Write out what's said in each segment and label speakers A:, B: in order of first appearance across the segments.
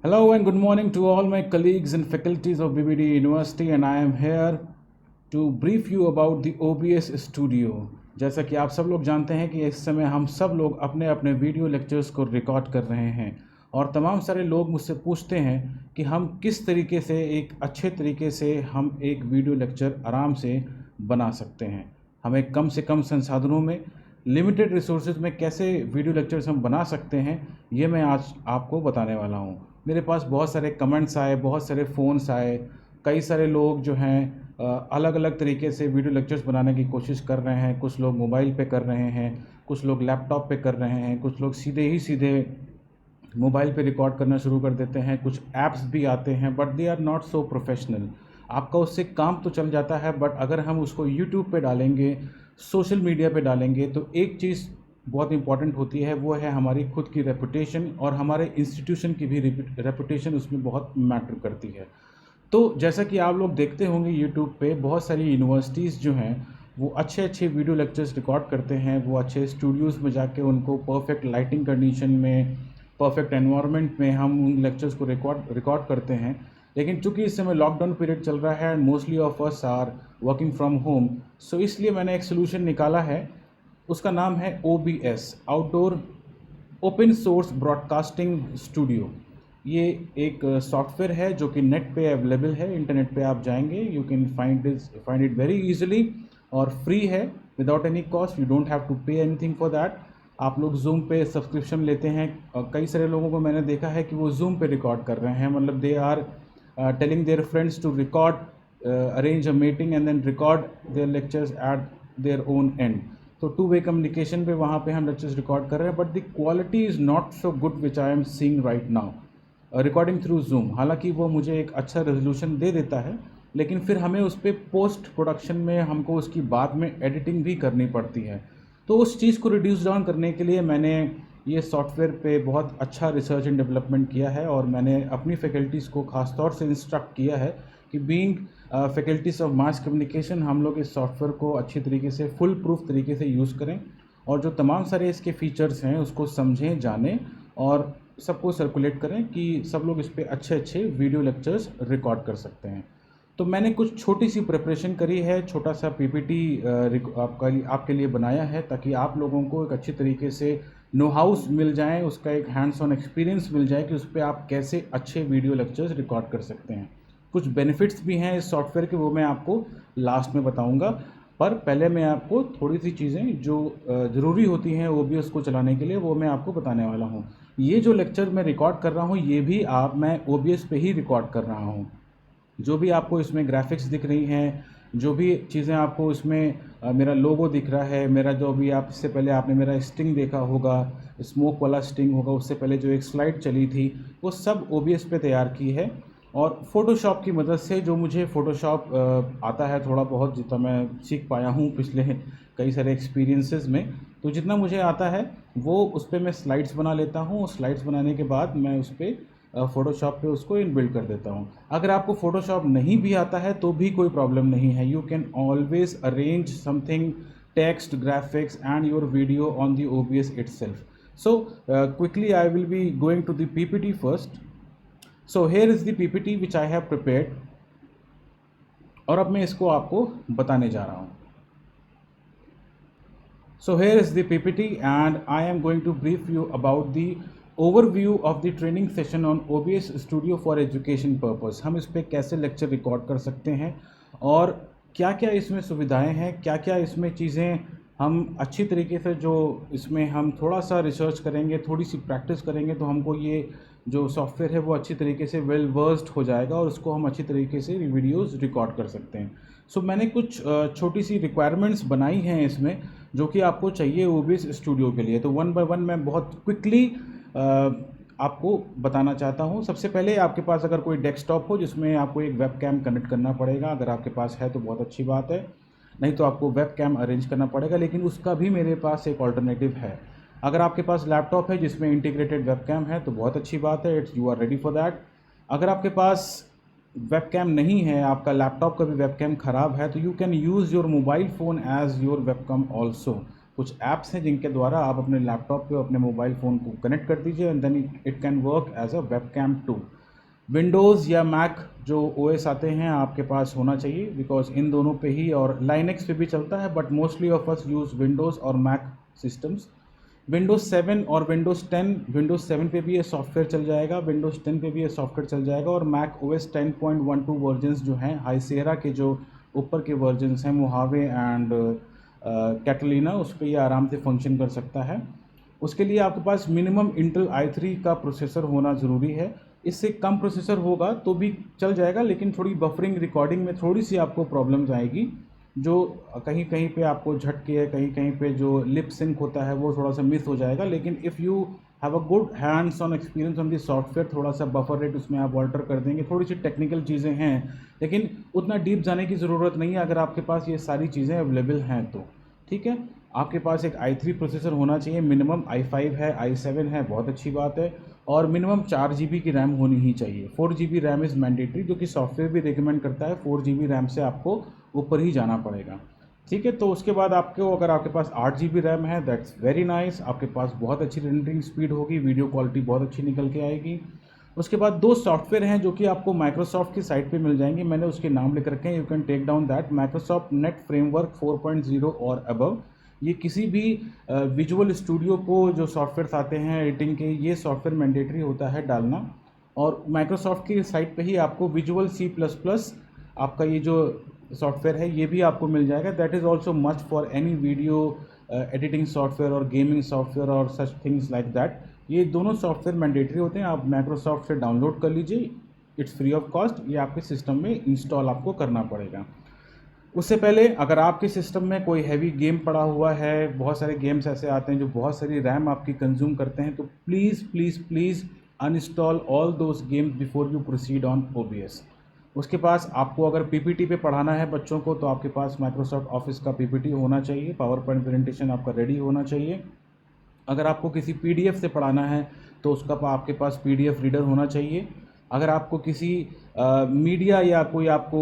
A: Hello and good morning to all my colleagues and faculties of BBD University, and I am here to brief you about the OBS Studio। जैसा कि आप सब लोग जानते हैं कि इस समय हम सब लोग अपने अपने वीडियो लेक्चर्स को रिकॉर्ड कर रहे हैं और तमाम सारे लोग मुझसे पूछते हैं कि हम किस तरीके से एक अच्छे तरीके से हम एक वीडियो लेक्चर आराम से बना सकते हैं। हमें कम से कम संसाधनों में लिमिटेड रिसोर्सेज में कैसे वीडियो लेक्चर्स हम बना सकते हैं, ये मैं आज आपको बताने वाला हूँ। मेरे पास बहुत सारे कमेंट्स आए, बहुत सारे फ़ोन्स आए, कई सारे लोग जो हैं अलग अलग तरीके से वीडियो लेक्चर्स बनाने की कोशिश कर रहे हैं। कुछ लोग मोबाइल पे कर रहे हैं, कुछ लोग लैपटॉप पे कर रहे हैं, कुछ लोग सीधे मोबाइल पे रिकॉर्ड करना शुरू कर देते हैं। कुछ ऐप्स भी आते हैं but they are not so professional. आपका उससे काम तो चल जाता है बट अगर हम उसको यूट्यूब पे डालेंगे, सोशल मीडिया पे डालेंगे, तो एक चीज़ बहुत इंपॉर्टेंट होती है, वो है हमारी खुद की रेपुटेशन, और हमारे इंस्टीट्यूशन की भी रेपुटेशन उसमें बहुत मैटर करती है। तो जैसा कि आप लोग देखते होंगे यूट्यूब पे बहुत सारी यूनिवर्सिटीज़ जो हैं वो अच्छे अच्छे वीडियो लेक्चर्स रिकॉर्ड करते हैं। वो अच्छे स्टूडियोज़ में जाके उनको परफेक्ट लाइटिंग कंडीशन में, परफेक्ट एनवायरनमेंट में हम उन लेक्चर्स को रिकॉर्ड करते हैं। लेकिन चूंकि इस समय लॉकडाउन पीरियड चल रहा है and mostly of us are working from home, so इसलिए मैंने एक सोल्यूशन निकाला है। उसका नाम है OBS, outdoor open source broadcasting studio. ये एक सॉफ्टवेयर है जो कि नेट पे अवेलेबल है। इंटरनेट पे आप जाएंगे, you can find it very easily, और फ्री है, without any cost. You don't have to pay anything for that. आप लोग जूम पे सब्सक्रिप्शन लेते हैं, और कई सारे लोगों को मैंने देखा है कि वो जूम पे रिकॉर्ड कर रहे हैं, मतलब they are telling their friends to record, arrange a meeting and then record their lectures at their own end. तो टू वे कम्युनिकेशन पे वहाँ पे हम लेक्चर्स रिकॉर्ड कर रहे हैं, but the quality is not so good which I am seeing right now recording through Zoom. हालांकि वो मुझे एक अच्छा रेजोल्यूशन दे देता है, लेकिन फिर हमें उस पर पोस्ट प्रोडक्शन में हमको उसकी बाद में एडिटिंग भी करनी पड़ती है। तो उस चीज़ को रिड्यूस डाउन करने के लिए मैंने ये सॉफ्टवेयर पे बहुत अच्छा रिसर्च एंड डेवलपमेंट किया है, और मैंने अपनी फैकल्टीज़ को ख़ास तौर से इंस्ट्रक्ट किया है कि being faculties of mass communication हम लोग इस सॉफ्टवेयर को अच्छी तरीके से फुल प्रूफ तरीके से यूज़ करें, और जो तमाम सारे इसके फीचर्स हैं उसको समझें, जानें और सबको सर्कुलेट करें कि सब लोग इस पर अच्छे अच्छे वीडियो लेक्चर्स रिकॉर्ड कर सकते हैं। तो मैंने कुछ छोटी सी प्रिपरेशन करी है, छोटा सा PPT आपके लिए बनाया है, ताकि आप लोगों को एक अच्छी तरीके से नो हाउस मिल जाए, उसका एक हैंड्स ऑन एक्सपीरियंस मिल जाए कि उस पर आप कैसे अच्छे वीडियो लेक्चर्स रिकॉर्ड कर सकते हैं। कुछ बेनिफिट्स भी हैं इस सॉफ्टवेयर के, वो मैं आपको लास्ट में बताऊंगा। पर पहले मैं आपको थोड़ी सी चीज़ें जो ज़रूरी होती हैं OBS को चलाने के लिए, वो मैं आपको बताने वाला हूँ। ये जो लेक्चर मैं रिकॉर्ड कर रहा हूँ, ये भी मैं OBS पे ही रिकॉर्ड कर रहा हूँ। जो भी आपको इसमें ग्राफिक्स दिख रही हैं, जो भी चीज़ें आपको इसमें मेरा लोगो दिख रहा है, मेरा जो भी आप इससे पहले आपने मेरा स्टिंग देखा होगा, स्मोक वाला स्टिंग होगा, उससे पहले जो एक स्लाइड चली थी, वो सब OBS पे तैयार की है। और फोटोशॉप की मदद से, जो मुझे फ़ोटोशॉप आता है थोड़ा बहुत, जितना मैं सीख पाया हूँ पिछले कई सारे एक्सपीरियंसेस में, तो जितना मुझे आता है वो उस पर मैं स्लाइड्स बना लेता हूँ। स्लाइड्स बनाने के बाद मैं उस पर फ़ोटोशॉप पे उसको इनबिल्ड कर देता हूँ। अगर आपको फ़ोटोशॉप नहीं भी आता है तो भी कोई प्रॉब्लम नहीं है, you can always arrange something, text, graphics and your video on the OBS itself. So quickly I will be going to the PPT first. So here is the PPT which I have prepared, और अब मैं इसको आपको बताने जा रहा हूँ। So here is the PPT and I am going to brief you about the overview of the training session on OBS Studio for Education Purpose। हम इस पर कैसे लेक्चर रिकॉर्ड कर सकते हैं और क्या क्या इसमें सुविधाएं हैं, क्या क्या इसमें चीज़ें हम अच्छी तरीके से, जो इसमें हम थोड़ा सा रिसर्च करेंगे, थोड़ी सी प्रैक्टिस करेंगे, तो हमको ये जो सॉफ्टवेयर है वो अच्छी तरीके से वेल वर्स्ड हो जाएगा और उसको हम अच्छी तरीके से वीडियोस रिकॉर्ड कर सकते हैं। सो मैंने कुछ छोटी सी रिक्वायरमेंट्स बनाई हैं इसमें, जो कि आपको चाहिए OBS स्टूडियो के लिए। तो वन बाय वन मैं बहुत क्विकली आपको बताना चाहता हूँ। सबसे पहले आपके पास अगर कोई डेस्कटॉप हो जिसमें आपको एक वेब कैम कनेक्ट करना पड़ेगा, अगर आपके पास है तो बहुत अच्छी बात है, नहीं तो आपको वेब कैम अरेंज करना पड़ेगा, लेकिन उसका भी मेरे पास एक ऑल्टरनेटिव है। अगर आपके पास लैपटॉप है जिसमें इंटीग्रेटेड वेब कैम है तो बहुत अच्छी बात है, it's you are ready for that. अगर आपके पास वेब कैम नहीं है, आपका लैपटॉप का भी वेब कैम ख़राब है, तो you can use your mobile phone as your web cam also. कुछ ऐप्स हैं जिनके द्वारा आप अपने लैपटॉप पे अपने मोबाइल फ़ोन को कनेक्ट कर दीजिए and then it can work as a web cam too. Windows या मैक जो ओएस आते हैं आपके पास होना चाहिए, बिकॉज इन दोनों पे ही, और लाइनेक्स पे भी चलता है, but mostly of us use Windows और मैक सिस्टम्स। विंडोज़ 7 और विंडोज़ 10, विंडोज़ 7 पे भी ये सॉफ्टवेयर चल जाएगा, विंडोज़ 10 पे भी ये सॉफ्टवेयर चल जाएगा, और मैक ओएस 10.12 वर्जन्स जो हैं, हाई सेरा के जो ऊपर के वर्जन्स हैं, मोहावे एंड कैटलीना, उस पर ये आराम से फंक्शन कर सकता है। उसके लिए आपके पास मिनिमम इंटेल i3 का प्रोसेसर होना ज़रूरी है। इससे कम प्रोसेसर होगा तो भी चल जाएगा, लेकिन थोड़ी बफरिंग रिकॉर्डिंग में थोड़ी सी आपको प्रॉब्लम्स आएगी, जो कहीं कहीं पे आपको झटके है, कहीं कहीं पे जो लिप सिंक होता है वो थोड़ा सा मिस हो जाएगा। लेकिन if you have a good hands on experience on the software, थोड़ा सा बफर रेट उसमें आप ऑल्टर कर देंगे, थोड़ी सी टेक्निकल चीज़ें हैं, लेकिन उतना डीप जाने की ज़रूरत नहीं है अगर आपके पास ये सारी चीज़ें अवेलेबल हैं तो। ठीक है, आपके पास एक i3 प्रोसेसर होना चाहिए मिनिमम, i5 है, i7 है, बहुत अच्छी बात है, और मिनिमम 4 GB की रैम होनी ही चाहिए। 4 GB रैम इज़ मैंडेटरी, जो कि सॉफ्टवेयर भी रिकमेंड करता है। 4 GB रैम से आपको ऊपर ही जाना पड़ेगा। ठीक है, तो उसके बाद आपको, अगर आपके पास 8 GB रैम है, दैट्स वेरी नाइस, आपके पास बहुत अच्छी रेंडरिंग स्पीड होगी, वीडियो क्वालिटी बहुत अच्छी निकल के आएगी। उसके बाद दो सॉफ्टवेयर हैं जो कि आपको माइक्रोसॉफ्ट की साइट पे मिल जाएंगे, मैंने उसके नाम लिख रखे हैं, you can take down that, Microsoft net framework 4.0 और अबव। ये किसी भी विजुअल स्टूडियो को जो सॉफ्टवेयर आते हैं एडिटिंग के, ये सॉफ्टवेयर मैंडेटरी होता है डालना, और माइक्रोसॉफ्ट की साइट पे ही आपको विजुअल C++ आपका ये जो सॉफ्टवेयर है ये भी आपको मिल जाएगा। That is also must for any video editing software और गेमिंग सॉफ्टवेयर और सच थिंग्स लाइक दैट। ये दोनों सॉफ्टवेयर मैंडेटरी होते हैं, आप माइक्रोसॉफ्ट से डाउनलोड कर लीजिए, इट्स फ्री ऑफ कॉस्ट, ये आपके सिस्टम में इंस्टॉल आपको करना पड़ेगा। उससे पहले अगर आपके सिस्टम में कोई हैवी गेम पड़ा हुआ है, बहुत सारे गेम्स ऐसे आते हैं जो बहुत सारी रैम आपकी कंज्यूम करते हैं, तो please please please uninstall all those games before you proceed on OBS। उसके पास आपको अगर PPT पे पढ़ाना है बच्चों को, तो आपके पास माइक्रोसॉफ्ट ऑफिस का PPT होना चाहिए, पावर पॉइंट प्रेजेंटेशन आपका रेडी होना चाहिए। अगर आपको किसी PDF से पढ़ाना है तो उसका आपके पास PDF रीडर होना चाहिए। अगर आपको किसी मीडिया या कोई आपको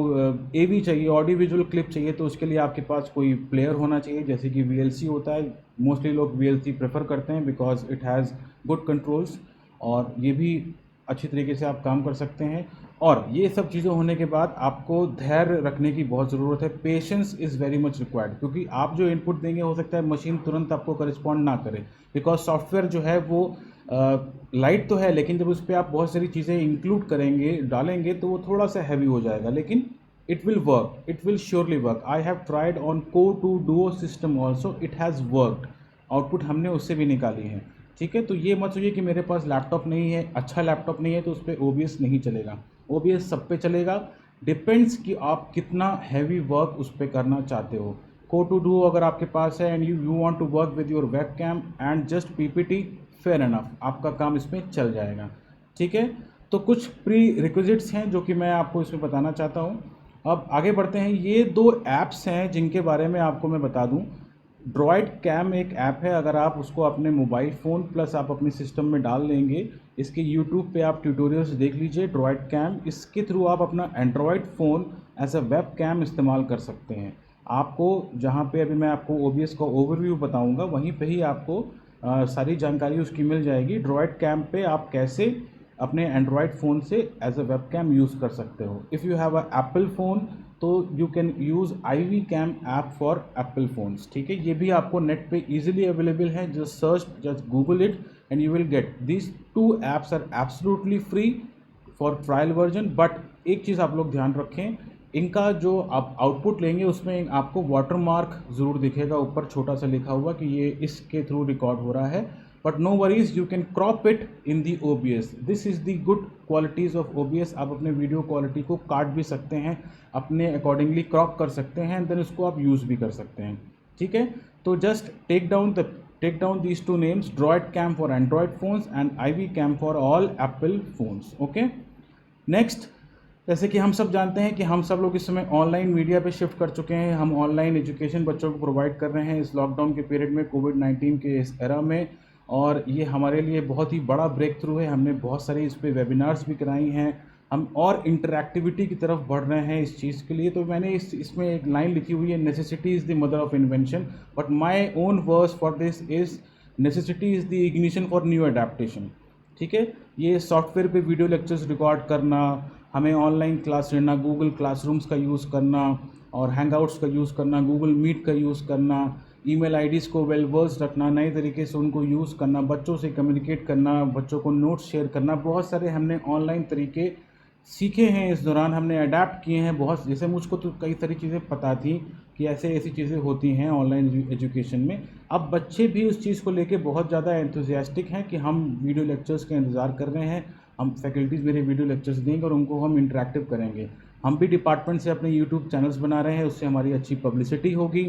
A: AV चाहिए, ऑडियो विजुअल क्लिप चाहिए, तो उसके लिए आपके पास कोई प्लेयर होना चाहिए, जैसे कि VLC होता है। मोस्टली लोग VLC प्रेफर करते हैं because it has good controls, और ये भी अच्छी तरीके से आप काम कर सकते हैं। और ये सब चीज़ें होने के बाद आपको धैर्य रखने की बहुत ज़रूरत है, patience is very much required, क्योंकि आप जो इनपुट देंगे हो सकता है मशीन तुरंत आपको करस्पॉन्ड ना करे, बिकॉज सॉफ्टवेयर जो है वो लाइट तो है, लेकिन जब उस पर आप बहुत सारी चीज़ें इंक्लूड करेंगे, डालेंगे, तो वो थोड़ा सा हैवी हो जाएगा, लेकिन it will work, it will surely work. I have tried on Core 2 Duo system also, it has worked, output हमने उससे भी निकाली है। ठीक है, तो ये मत सोचिए कि मेरे पास लैपटॉप नहीं है, अच्छा लैपटॉप नहीं है, तो उस पर OBS नहीं चलेगा। OBS सब पे चलेगा, डिपेंड्स कि आप कितना हैवी वर्क उस पर करना चाहते हो। Core 2 Duo अगर आपके पास है and you want to work with your web cam and just PPT, fair enough, आपका काम इसमें चल जाएगा। ठीक है, तो कुछ प्री रिक्विजिट्स हैं जो कि मैं आपको इसमें बताना चाहता हूँ। अब आगे बढ़ते हैं। ये दो ऐप्स हैं जिनके बारे में आपको मैं बता दूँ। ड्रॉइड कैम एक ऐप है, अगर आप उसको अपने मोबाइल फ़ोन प्लस आप अपने सिस्टम में डाल लेंगे, इसके यूट्यूब पे आप ट्यूटोरियल्स देख लीजिए। ड्रॉइड कैम, इसके थ्रू आप अपना Android phone as a web cam इस्तेमाल कर सकते हैं। आपको जहाँ पे अभी मैं आपको OBS का ओवरव्यू बताऊँगा, वहीं पे ही आपको सारी जानकारी उसकी मिल जाएगी। ड्रॉइड कैम पे आप कैसे अपने एंड्रॉयड फ़ोन से as a web cam use कर सकते हो। If you have a Apple phone तो you can use IV cam app for Apple phones. ठीक है, ये भी आपको नेट पे इजीली अवेलेबल है, just search, just Google it and you will get this two apps are absolutely free for trial version. But एक चीज़ आप लोग ध्यान रखें, इनका जो आप आउटपुट लेंगे उसमें आपको वाटर मार्क ज़रूर दिखेगा ऊपर छोटा सा लिखा हुआ कि ये इसके थ्रू रिकॉर्ड हो रहा है। But no worries, you can crop it in the OBS। This is the good qualities of OBS। आप अपने वीडियो क्वालिटी को काट भी सकते हैं, अपने अकॉर्डिंगली क्रॉप कर सकते हैं, एंड देन उसको आप यूज़ भी कर सकते हैं। ठीक है, तो just take down these two names, droid cam for Android phones and IV cam for all Apple phones. Okay, next, जैसे कि हम सब जानते हैं कि हम सब लोग इस समय ऑनलाइन मीडिया पे शिफ्ट कर चुके हैं। हम ऑनलाइन एजुकेशन बच्चों को प्रोवाइड कर रहे हैं इस लॉकडाउन के पीरियड में, कोविड-19 के इस एरा में, और ये हमारे लिए बहुत ही बड़ा ब्रेक थ्रू है। हमने बहुत सारी इस पे वेबिनार्स भी कराई हैं, हम और इंटरैक्टिविटी की तरफ बढ़ रहे हैं इस चीज़ के लिए। तो मैंने इसमें एक लाइन लिखी हुई है, necessity is the mother of invention, but my own verse for this is necessity is the ignition for new adaptation. ठीक है, ये सॉफ्टवेयर पे वीडियो लेक्चर्स रिकॉर्ड करना, हमें ऑनलाइन क्लास लेना, गूगल क्लासरूम्स का यूज़ करना और हैंगआउट्स का यूज़ करना, गूगल मीट का यूज़ करना, ईमेल आईडीज़ को वेल वर्स रखना, नए तरीके से उनको यूज़ करना, बच्चों से कम्युनिकेट करना, बच्चों को नोट्स शेयर करना, बहुत सारे हमने ऑनलाइन तरीके सीखे हैं। इस दौरान हमने अडेप्ट किए हैं बहुत। जैसे मुझको तो कई सारी चीज़ें पता थी कि ऐसी चीज़ें होती हैं ऑनलाइन एजुकेशन में। अब बच्चे भी उस चीज़ को लेके बहुत ज़्यादा एंथुसियास्टिक हैं कि हम वीडियो लेक्चर्स का इंतज़ार कर रहे हैं, हम फैकल्टीज़ मेरे वीडियो लेक्चर्स देंगे और उनको हम इंटरेक्टिव करेंगे। हम भी डिपार्टमेंट से अपने यूट्यूब चैनल्स बना रहे हैं, उससे हमारी अच्छी पब्लिसिटी होगी,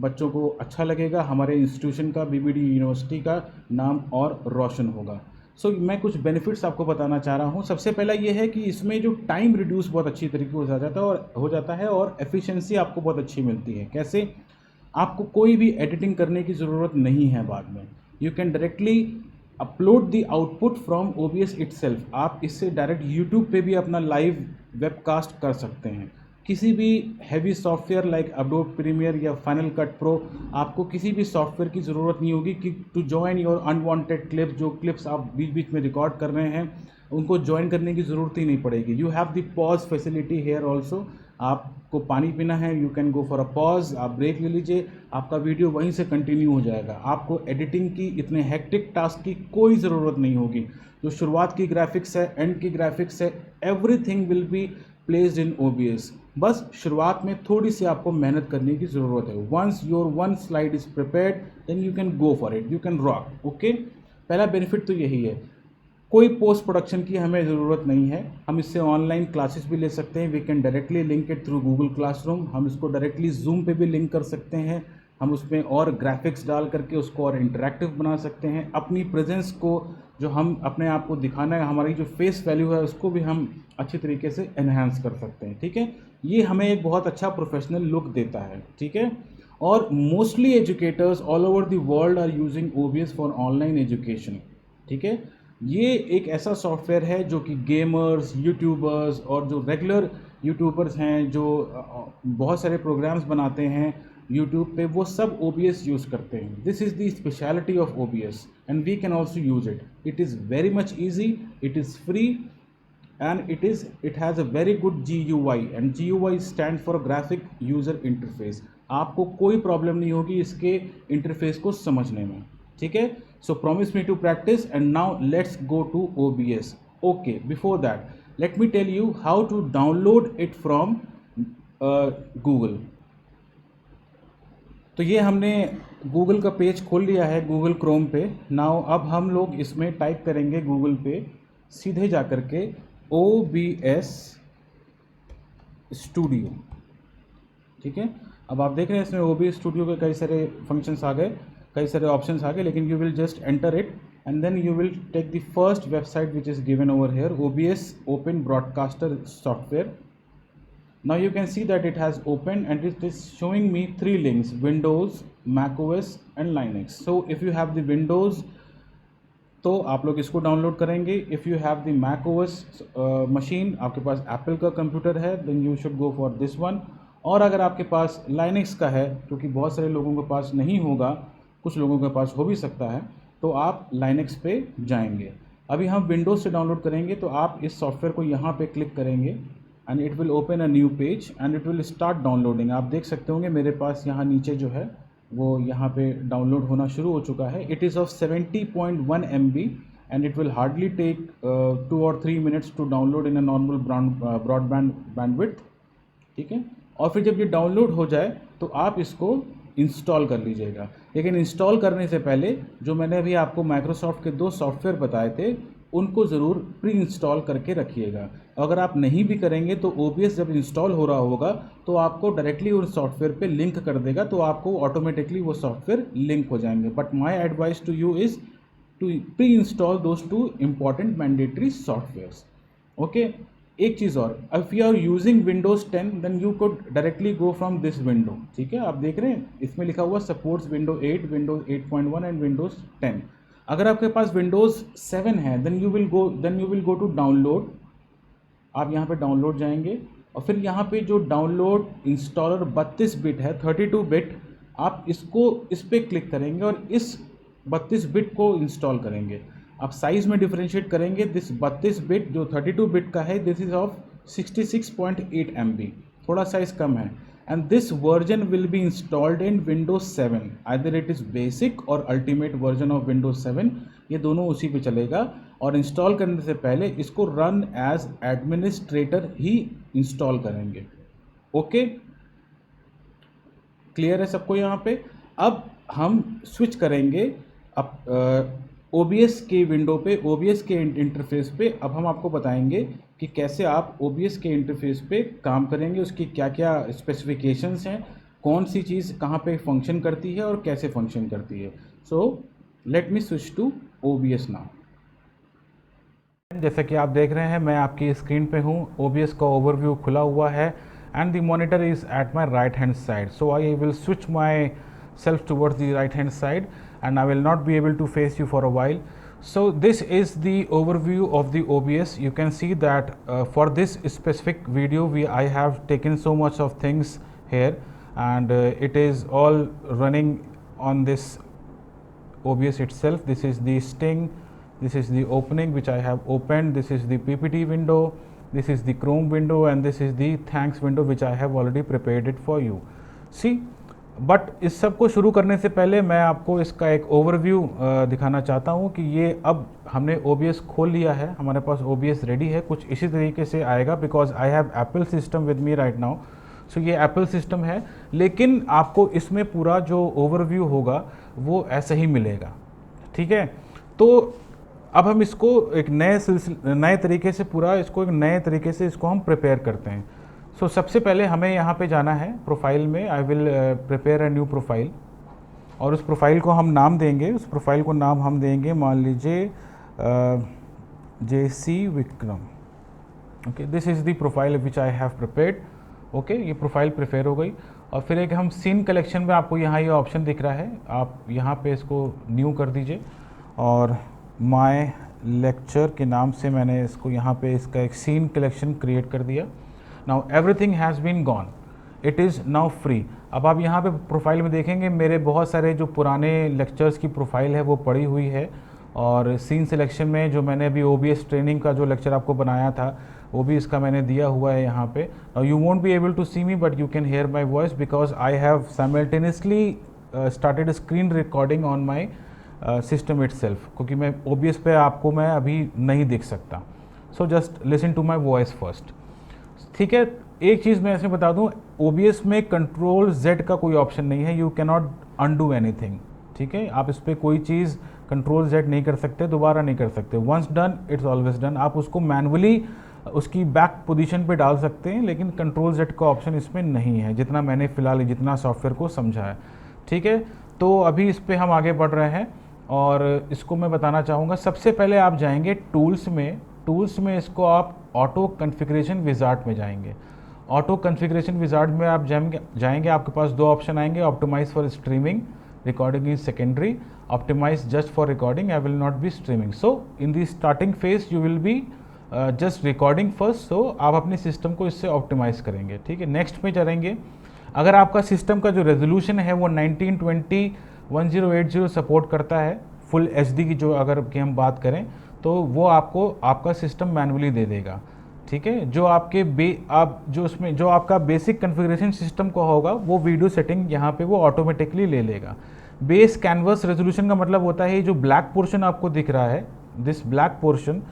A: बच्चों को अच्छा लगेगा, हमारे इंस्टीट्यूशन का, बीबीडी यूनिवर्सिटी का नाम और रोशन होगा। मैं कुछ बेनिफिट्स आपको बताना चाह रहा हूँ। सबसे पहला ये है कि इसमें जो टाइम रिड्यूस बहुत अच्छी तरीके से हो जाता है और एफिशिएंसी आपको बहुत अच्छी मिलती है। कैसे? आपको कोई भी एडिटिंग करने की ज़रूरत नहीं है बाद में। You can directly upload the output from OBS itself. आप इससे डायरेक्ट यूट्यूब पे भी अपना लाइव वेबकास्ट कर सकते हैं। किसी भी heavy software like Adobe Premiere या फाइनल कट प्रो, आपको किसी भी सॉफ्टवेयर की ज़रूरत नहीं होगी कि to join your unwanted clips. जो क्लिप्स आप बीच बीच में रिकॉर्ड कर रहे हैं उनको ज्वाइन करने की ज़रूरत ही नहीं पड़ेगी। You have the pause facility here also. आपको पानी पीना है, you can go for a pause, आप ब्रेक ले लीजिए, आपका वीडियो वहीं से कंटिन्यू हो जाएगा। आपको एडिटिंग की, इतने हेक्टिक टास्क की कोई ज़रूरत नहीं होगी। जो शुरुआत की ग्राफिक्स है, एंड की ग्राफिक्स है, everything will be placed in OBS। बस शुरुआत में थोड़ी सी आपको मेहनत करने की ज़रूरत है। Once your one slide is prepared then you can go for it, you can rock. Okay, पहला बेनिफिट तो यही है। कोई पोस्ट प्रोडक्शन की हमें ज़रूरत नहीं है। हम इससे ऑनलाइन क्लासेस भी ले सकते हैं। We can directly link it through Google Classroom. हम इसको डायरेक्टली जूम पे भी लिंक कर सकते हैं। हम उसमें और ग्राफिक्स डाल करके उसको और इंटरेक्टिव बना सकते हैं। अपनी प्रेजेंस को, जो हम अपने आप को दिखाना है, हमारी जो फेस वैल्यू है, उसको भी हम अच्छी तरीके से एनहांस कर सकते हैं। ठीक है, ये हमें एक बहुत अच्छा प्रोफेशनल लुक देता है। ठीक है, और mostly educators all over the world are using OBS for online education. ठीक है, ये एक ऐसा सॉफ्टवेयर है जो कि गेमर्स, यूट्यूबर्स और जो रेगुलर यूट्यूबर्स हैं, जो बहुत सारे प्रोग्राम्स बनाते हैं यूट्यूब पे, वो सब OBS यूज़ करते हैं। This is the speciality of OBS and we can also use it. It is very much easy, it is free and it has a very good GUI, and GUI stands for graphic user interface। आपको कोई problem नहीं होगी इसके interface को समझने में। ठीक है, so promise me to practice and now let's go to OBS। Okay, before that let me tell you how to download it from Google. तो ये हमने गूगल का पेज खोल लिया है गूगल क्रोम पे। नाउ अब हम लोग इसमें टाइप करेंगे गूगल पे सीधे जा कर के OBS स्टूडियो। ठीक है, अब आप देख रहे हैं इसमें OBS स्टूडियो के कई सारे फंक्शंस आ गए, कई सारे ऑप्शंस आ गए, लेकिन you will just enter it and then you will take the first website which is given over here, OBS open broadcaster software. Now you can see that it has opened and it is showing me 3 links: Windows, macOS and Linux. So if you have the Windows, तो आप लोग इसको download करेंगे। If you have the macOS machine, आपके पास Apple का computer है, then you should go for this one. और अगर आपके पास Linux का है, क्योंकि बहुत सारे लोगों के पास नहीं होगा, कुछ लोगों के पास हो भी सकता है, तो आप Linux पे जाएंगे। अभी हम विंडोज़ से डाउनलोड करेंगे, तो आप इस सॉफ्टवेयर को यहाँ पे क्लिक करेंगे and it will open a new page and it will start downloading. आप देख सकते होंगे मेरे पास यहाँ नीचे जो है वो यहाँ पे डाउनलोड होना शुरू हो चुका है। It is of 70.1 MB and it will hardly take 2 or 3 minutes to download in a normal broadband bandwidth. ठीक है, और फिर जब ये डाउनलोड हो जाए तो आप इसको इंस्टॉल कर लीजिएगा। लेकिन इंस्टॉल करने से पहले जो मैंने अभी आपको माइक्रोसॉफ्ट के 2 सॉफ्टवेयर बताए थे, उनको ज़रूर प्री इंस्टॉल करके रखिएगा। अगर आप नहीं भी करेंगे तो OBS जब इंस्टॉल हो रहा होगा तो आपको डायरेक्टली उस सॉफ्टवेयर पे लिंक कर देगा, तो आपको ऑटोमेटिकली वो सॉफ्टवेयर लिंक हो जाएंगे। But my advice to you is to pre install those 2 important mandatory softwares. Okay, एक चीज़ और, if you are using Windows 10 then you could directly go from this window. ठीक है, आप देख रहे हैं इसमें लिखा हुआ supports Windows 8, Windows 8.1 and Windows 10। अगर आपके पास Windows 7 है then you will go to download. आप यहाँ पे डाउनलोड जाएंगे और फिर यहाँ पे जो डाउनलोड इंस्टॉलर 32 बिट है, 32 बिट, आप इस पर क्लिक करेंगे और इस 32 बिट को इंस्टॉल करेंगे। आप साइज़ में डिफरेंशिएट करेंगे। दिस 32 बिट जो 32 बिट का है, दिस इज़ ऑफ 66.8 MB, थोड़ा साइज़ कम है। And this version will be installed in Windows 7, either it is basic और अल्टीमेट वर्जन ऑफ विंडोज 7, ये दोनों उसी पे चलेगा। और इंस्टॉल करने से पहले इसको रन एज एडमिनिस्ट्रेटर ही इंस्टॉल करेंगे। ओके, क्लियर है सबको यहाँ पे? अब हम स्विच करेंगे अब OBS के विंडो पे, OBS के इंटरफेस पे। अब हम आपको बताएंगे कि कैसे आप OBS के इंटरफेस पे काम करेंगे, उसकी क्या क्या स्पेसिफिकेशंस हैं, कौन सी चीज़ कहाँ पे फंक्शन करती है और कैसे फंक्शन करती है। So let me switch to OBS now. जैसा कि आप देख रहे हैं, मैं आपकी स्क्रीन पे हूँ, OBS का ओवरव्यू खुला हुआ है and the monitor is at my right hand side. So I will switch myself towards the right hand side and I will not be able to face you for a while. So this is the overview of the OBS. You can see that for this specific video I have taken so much of things here, and it is all running on this OBS itself. This is the sting, this is the opening which I have opened, this is the PPT window, this is the Chrome window, and this is the thanks window which I have already prepared it for you. See, but इस सब को शुरू करने से पहले मैं आपको इसका एक ओवरव्यू दिखाना चाहता हूँ कि ये अब हमने OBS खोल लिया है, हमारे पास OBS रेडी है। कुछ इसी तरीके से आएगा because I have Apple system with me right now. So ये एप्पल सिस्टम है, लेकिन आपको इसमें पूरा जो ओवरव्यू होगा वो ऐसा ही मिलेगा, ठीक है। तो अब हम इसको एक नए तरीके से पूरा इसको एक नए तरीके से इसको हम प्रिपेयर करते हैं। सो सबसे पहले हमें यहाँ पे जाना है प्रोफाइल में। I will prepare a new profile, और उस प्रोफाइल को हम नाम देंगे, उस प्रोफाइल को नाम हम देंगे, मान लीजिए JC Vikram. Okay, this is the profile which I have prepared. Okay, ये प्रोफाइल प्रिपेयर हो गई। और फिर एक हम सीन कलेक्शन में, आपको यहाँ ये ऑप्शन दिख रहा है, आप यहाँ पे इसको न्यू कर दीजिए और माय लेक्चर के नाम से मैंने इसको यहाँ पे इसका एक सीन कलेक्शन क्रिएट कर दिया। Now everything has been gone, it is now free. अब आप यहाँ पे प्रोफाइल में देखेंगे मेरे बहुत सारे जो पुराने लेक्चर्स की प्रोफाइल है वो पड़ी हुई है, और सीन सिलेक्शन में जो मैंने अभी OBS ट्रेनिंग का जो लेक्चर आपको बनाया था वो भी इसका मैंने दिया हुआ है यहाँ पे। You won't be able to see me but you can hear my voice because I have simultaneously started screen recording on my system itself, क्योंकि मैं OBS पे आपको मैं अभी नहीं देख सकता। So just listen to my voice first, ठीक है। एक चीज़ मैं ऐसे बता दूं, OBS में Ctrl+Z का कोई ऑप्शन नहीं है, you can not undo anything, ठीक है। आप इस पर कोई चीज़ Ctrl+Z नहीं कर सकते, दोबारा नहीं कर सकते। Once done it's always done. आप उसको मैनुअली उसकी बैक पोजीशन पे डाल सकते हैं, लेकिन Ctrl+Z का ऑप्शन इसमें नहीं है, जितना मैंने फ़िलहाल जितना सॉफ्टवेयर को समझा है, ठीक है। तो अभी इस पर हम आगे बढ़ रहे हैं और इसको मैं बताना चाहूँगा। सबसे पहले आप जाएंगे टूल्स में इसको आप ऑटो कॉन्फ़िगरेशन विज़ार्ड में जाएंगे। ऑटो कॉन्फ़िगरेशन विज़ार्ड में आप जाएंगे, आपके पास दो ऑप्शन आएंगे, optimize for streaming, recording is secondary, optimize just for recording, I will not be streaming. So in the starting phase you will be just recording first. So आप अपने system को इससे ऑप्टिमाइज़ करेंगे, ठीक है। नेक्स्ट में चलेंगे। अगर आपका सिस्टम का जो रेजोल्यूशन है वो 1920x1080 सपोर्ट करता है, फुल HD की जो अगर की हम बात करें तो वो आपको आपका सिस्टम मैनुअली दे देगा, ठीक है। जो आपके जो आपका बेसिक कॉन्फ़िगरेशन सिस्टम का होगा वो वीडियो सेटिंग यहाँ पे वो ऑटोमेटिकली ले लेगा। बेस कैनवस रेजोल्यूशन का मतलब होता है जो ब्लैक पोर्शन आपको दिख रहा है, दिस ब्लैक पोर्शन,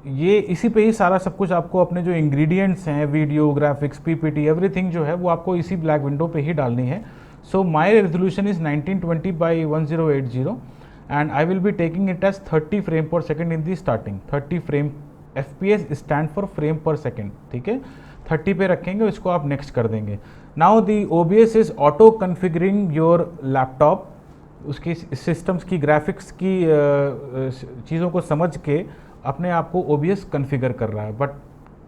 A: ये इसी पे ही सारा सब कुछ आपको अपने जो इंग्रेडिएंट्स हैं, वीडियो, ग्राफिक्स, PPT, एवरीथिंग जो है वो आपको इसी ब्लैक विंडो पे ही डालनी है। So my resolution is 1920x1080 and I will be taking it as 30 frame per second in the starting। 30 frame FPS stand for frame per second, ठीक है। 30 पे रखेंगे, इसको आप नेक्स्ट कर देंगे। Now the OBS is auto configuring your laptop, उसकी systems की ग्राफिक्स की चीज़ों को समझ के अपने आप को OBS कन्फिगर कर रहा है। बट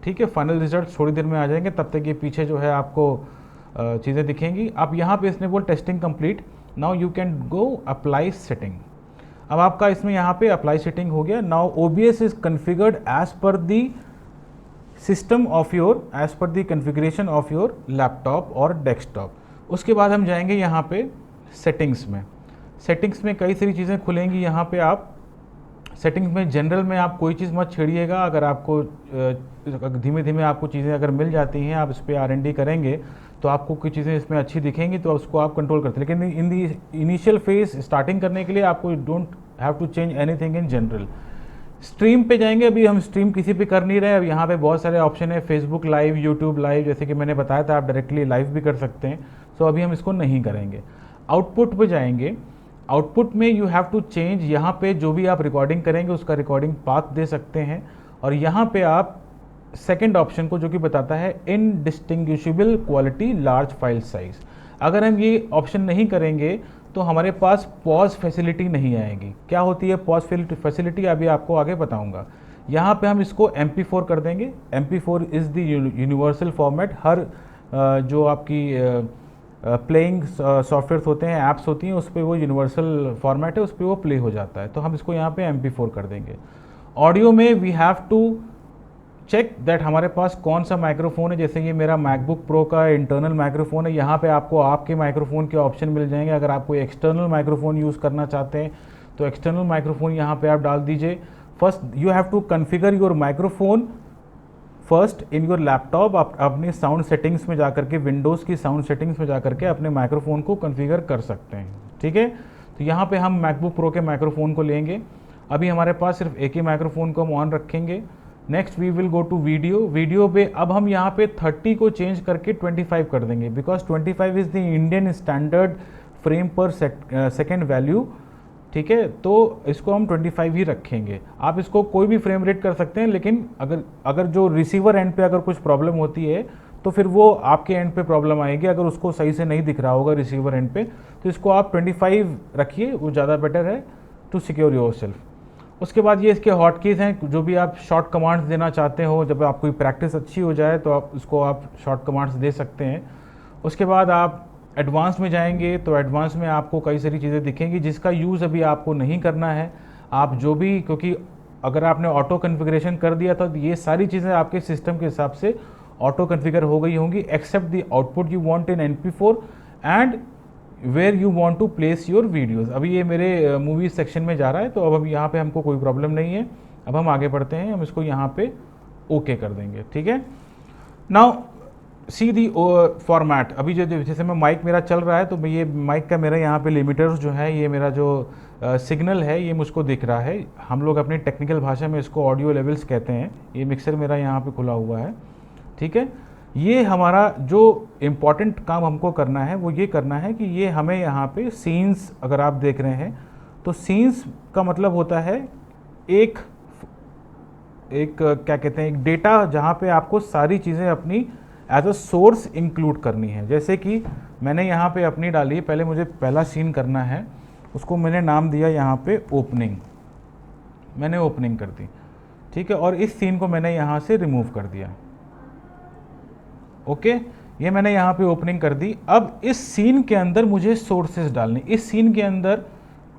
A: ठीक है, फाइनल रिजल्ट थोड़ी देर में आ जाएंगे, तब तक ये पीछे जो है आपको चीज़ें दिखेंगी। अब यहाँ पे इसने बोल testing complete, now you can go apply setting. अब आपका इसमें यहाँ पे अप्लाई सेटिंग हो गया। Now OBS is configured as per the system of your as per the configuration of your laptop और डेस्कटॉप। उसके बाद हम जाएंगे यहाँ पे सेटिंग्स में। सेटिंग्स में कई सारी चीज़ें खुलेंगी। यहाँ पे आप सेटिंग्स में जनरल में आप कोई चीज़ मत छेड़िएगा। अगर आपको धीमे धीमे आपको चीज़ें अगर मिल जाती हैं, आप इस पर R&D करेंगे तो आपको कुछ चीज़ें इसमें अच्छी दिखेंगी तो उसको आप कंट्रोल करते हैं। लेकिन in the initial phase starting करने के लिए आपको don't have to change anything in general. Stream पे जाएंगे। अभी हम स्ट्रीम किसी पे कर नहीं रहे। अब यहाँ पे बहुत सारे ऑप्शन है, फेसबुक लाइव, यूट्यूब लाइव, जैसे कि मैंने बताया था आप डायरेक्टली लाइव भी कर सकते हैं। सो अभी हम इसको नहीं करेंगे। आउटपुट पे जाएंगे। आउटपुट में यू हैव टू चेंज, यहाँ पे जो भी आप रिकॉर्डिंग करेंगे उसका रिकॉर्डिंग पाथ दे सकते हैं। और यहाँ पे आप सेकेंड ऑप्शन को जो कि बताता है indistinguishable quality large file size, अगर हम ये ऑप्शन नहीं करेंगे तो हमारे पास पॉज फैसिलिटी नहीं आएगी। क्या होती है पॉज फैसिलिटी, अभी आपको आगे बताऊंगा। यहाँ पे हम इसको MP4 कर देंगे। MP4 is the universal format. हर जो आपकी प्लेइंग सॉफ्टवेयर होते हैं, ऐप्स होती हैं, उस पर वो यूनिवर्सल फॉर्मेट है, उस पर वो प्ले हो जाता है। तो हम इसको यहाँ पे MP4 कर देंगे। ऑडियो में we have to check that हमारे पास कौन सा माइक्रोफोन है। जैसे ये मेरा मैकबुक प्रो का इंटरनल माइक्रोफोन है। यहाँ पे आपको आपके माइक्रोफोन के ऑप्शन मिल जाएंगे। अगर आप कोई एक्सटर्नल माइक्रोफोन यूज़ करना चाहते हैं तो एक्सटर्नल माइक्रोफोन यहाँ पे आप डाल दीजिए। First you have to configure your microphone first in your laptop. आप अपनी साउंड सेटिंग्स में जाकर के, विंडोज़ की साउंड सेटिंग्स में जाकर के अपने माइक्रोफोन को कॉन्फ़िगर कर सकते हैं। ठीक है, तो यहाँ पे हम मैकबुक प्रो के माइक्रोफोन को लेंगे। अभी हमारे पास सिर्फ एक ही माइक्रोफोन को हम ऑन रखेंगे। Next we will go to video. Video पे अब हम यहाँ पे 30 को चेंज करके 25 कर देंगे, because 25 is the Indian standard frame पर सेकेंड वैल्यू। ठीक है, तो इसको हम 25 ही रखेंगे। आप इसको कोई भी फ्रेम रेट कर सकते हैं, लेकिन अगर जो रिसीवर एंड पे अगर कुछ प्रॉब्लम होती है तो फिर वो आपके एंड पे प्रॉब्लम आएगी। अगर उसको सही से नहीं दिख रहा होगा रिसीवर एंड पे, तो इसको आप 25 रखिए, वो ज़्यादा बेटर है टू सिक्योर योर सेल्फ। उसके बाद ये इसके हॉट कीज़ हैं। जो भी आप शॉर्ट कमांड्स देना चाहते हो, जब आपकी प्रैक्टिस अच्छी हो जाए तो आप उसको आप शॉर्ट कमांड्स दे सकते हैं। उसके बाद आप एडवांस में जाएंगे तो एडवांस में आपको कई सारी चीज़ें दिखेंगी जिसका यूज़ अभी आपको नहीं करना है। आप जो भी, क्योंकि अगर आपने ऑटो कन्फिग्रेशन कर दिया तो ये सारी चीज़ें आपके सिस्टम के हिसाब से ऑटो कन्फिगर हो गई होंगी, except the output you want in MP4 and where you want to place your videos. अभी ये मेरे मूवीज़ सेक्शन में जा रहा है, तो अब यहाँ पे हमको कोई प्रॉब्लम नहीं है। अब हम आगे बढ़ते हैं, हम इसको यहाँ पे ओके कर देंगे। ठीक है, नाउ सी दी फॉर्मेट। अभी जो जैसे मैं माइक मेरा चल रहा है तो ये माइक का मेरा यहाँ पे लिमिटर्स जो है, ये मेरा जो सिग्नल है ये मुझको दिख रहा है। हम लोग अपनी टेक्निकल भाषा में इसको ऑडियो लेवल्स कहते हैं। ये मिक्सर मेरा यहाँ पे खुला हुआ है। ठीक है, ये हमारा जो इम्पॉर्टेंट काम हमको करना है वो ये करना है कि ये हमें यहाँ पे सीन्स, अगर आप देख रहे हैं तो सीन्स का मतलब होता है एक क्या कहते हैं, एक डेटा जहाँ पे आपको सारी चीज़ें अपनी एज अ सोर्स इंक्लूड करनी है। जैसे कि मैंने यहाँ पे अपनी डाली, पहले मुझे पहला सीन करना है, उसको मैंने नाम दिया यहाँ पे ओपनिंग। मैंने ओपनिंग कर दी। ठीक है, और इस सीन को मैंने यहाँ से रिमूव कर दिया। ओके, ये मैंने यहाँ पे ओपनिंग कर दी। अब इस सीन के अंदर मुझे सोर्सेज डालने। इस सीन के अंदर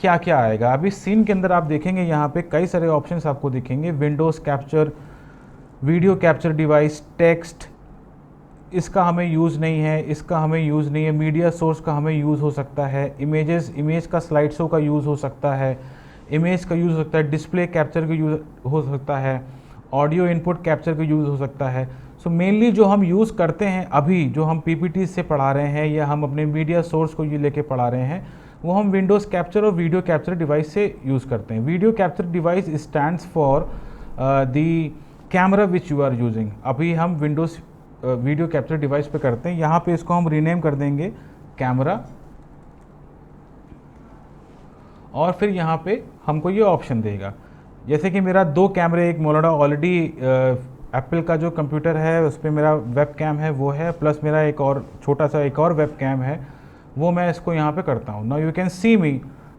A: क्या क्या आएगा? अब इस सीन के अंदर आप देखेंगे यहाँ पे कई सारे ऑप्शंस आपको दिखेंगे। Windows capture, video capture device, text, इसका हमें यूज़ नहीं है, इसका हमें यूज़ नहीं है। मीडिया सोर्स का हमें यूज़ हो सकता है। इमेज का स्लाइड शो का यूज़ हो सकता है। इमेज का यूज़ हो सकता है। डिस्प्ले कैप्चर का यूज़ हो सकता है। ऑडियो इनपुट कैप्चर का यूज़ हो सकता है। सो मेनली जो हम यूज़ करते हैं अभी, जो हम PPT से पढ़ा रहे हैं या हम अपने मीडिया सोर्स को ये लेके पढ़ा रहे हैं, वो हम विंडोज़ कैप्चर और वीडियो कैप्चर डिवाइस से यूज़ करते हैं। Video capture device stands for the camera which you are using. अभी हम विंडोज़ वीडियो कैप्चर डिवाइस पे करते हैं। यहाँ पे इसको हम रीनेम कर देंगे कैमरा, और फिर यहाँ पे हमको ये ऑप्शन देगा। जैसे कि मेरा 2 कैमरे, एक मोलाडा ऑलरेडी एप्पल का जो कंप्यूटर है उस पर मेरा वेब कैम है वो है, प्लस मेरा एक और छोटा सा एक और वेब कैम है, वो मैं इसको यहाँ पे करता हूँ। नाउ यू कैन सी मी,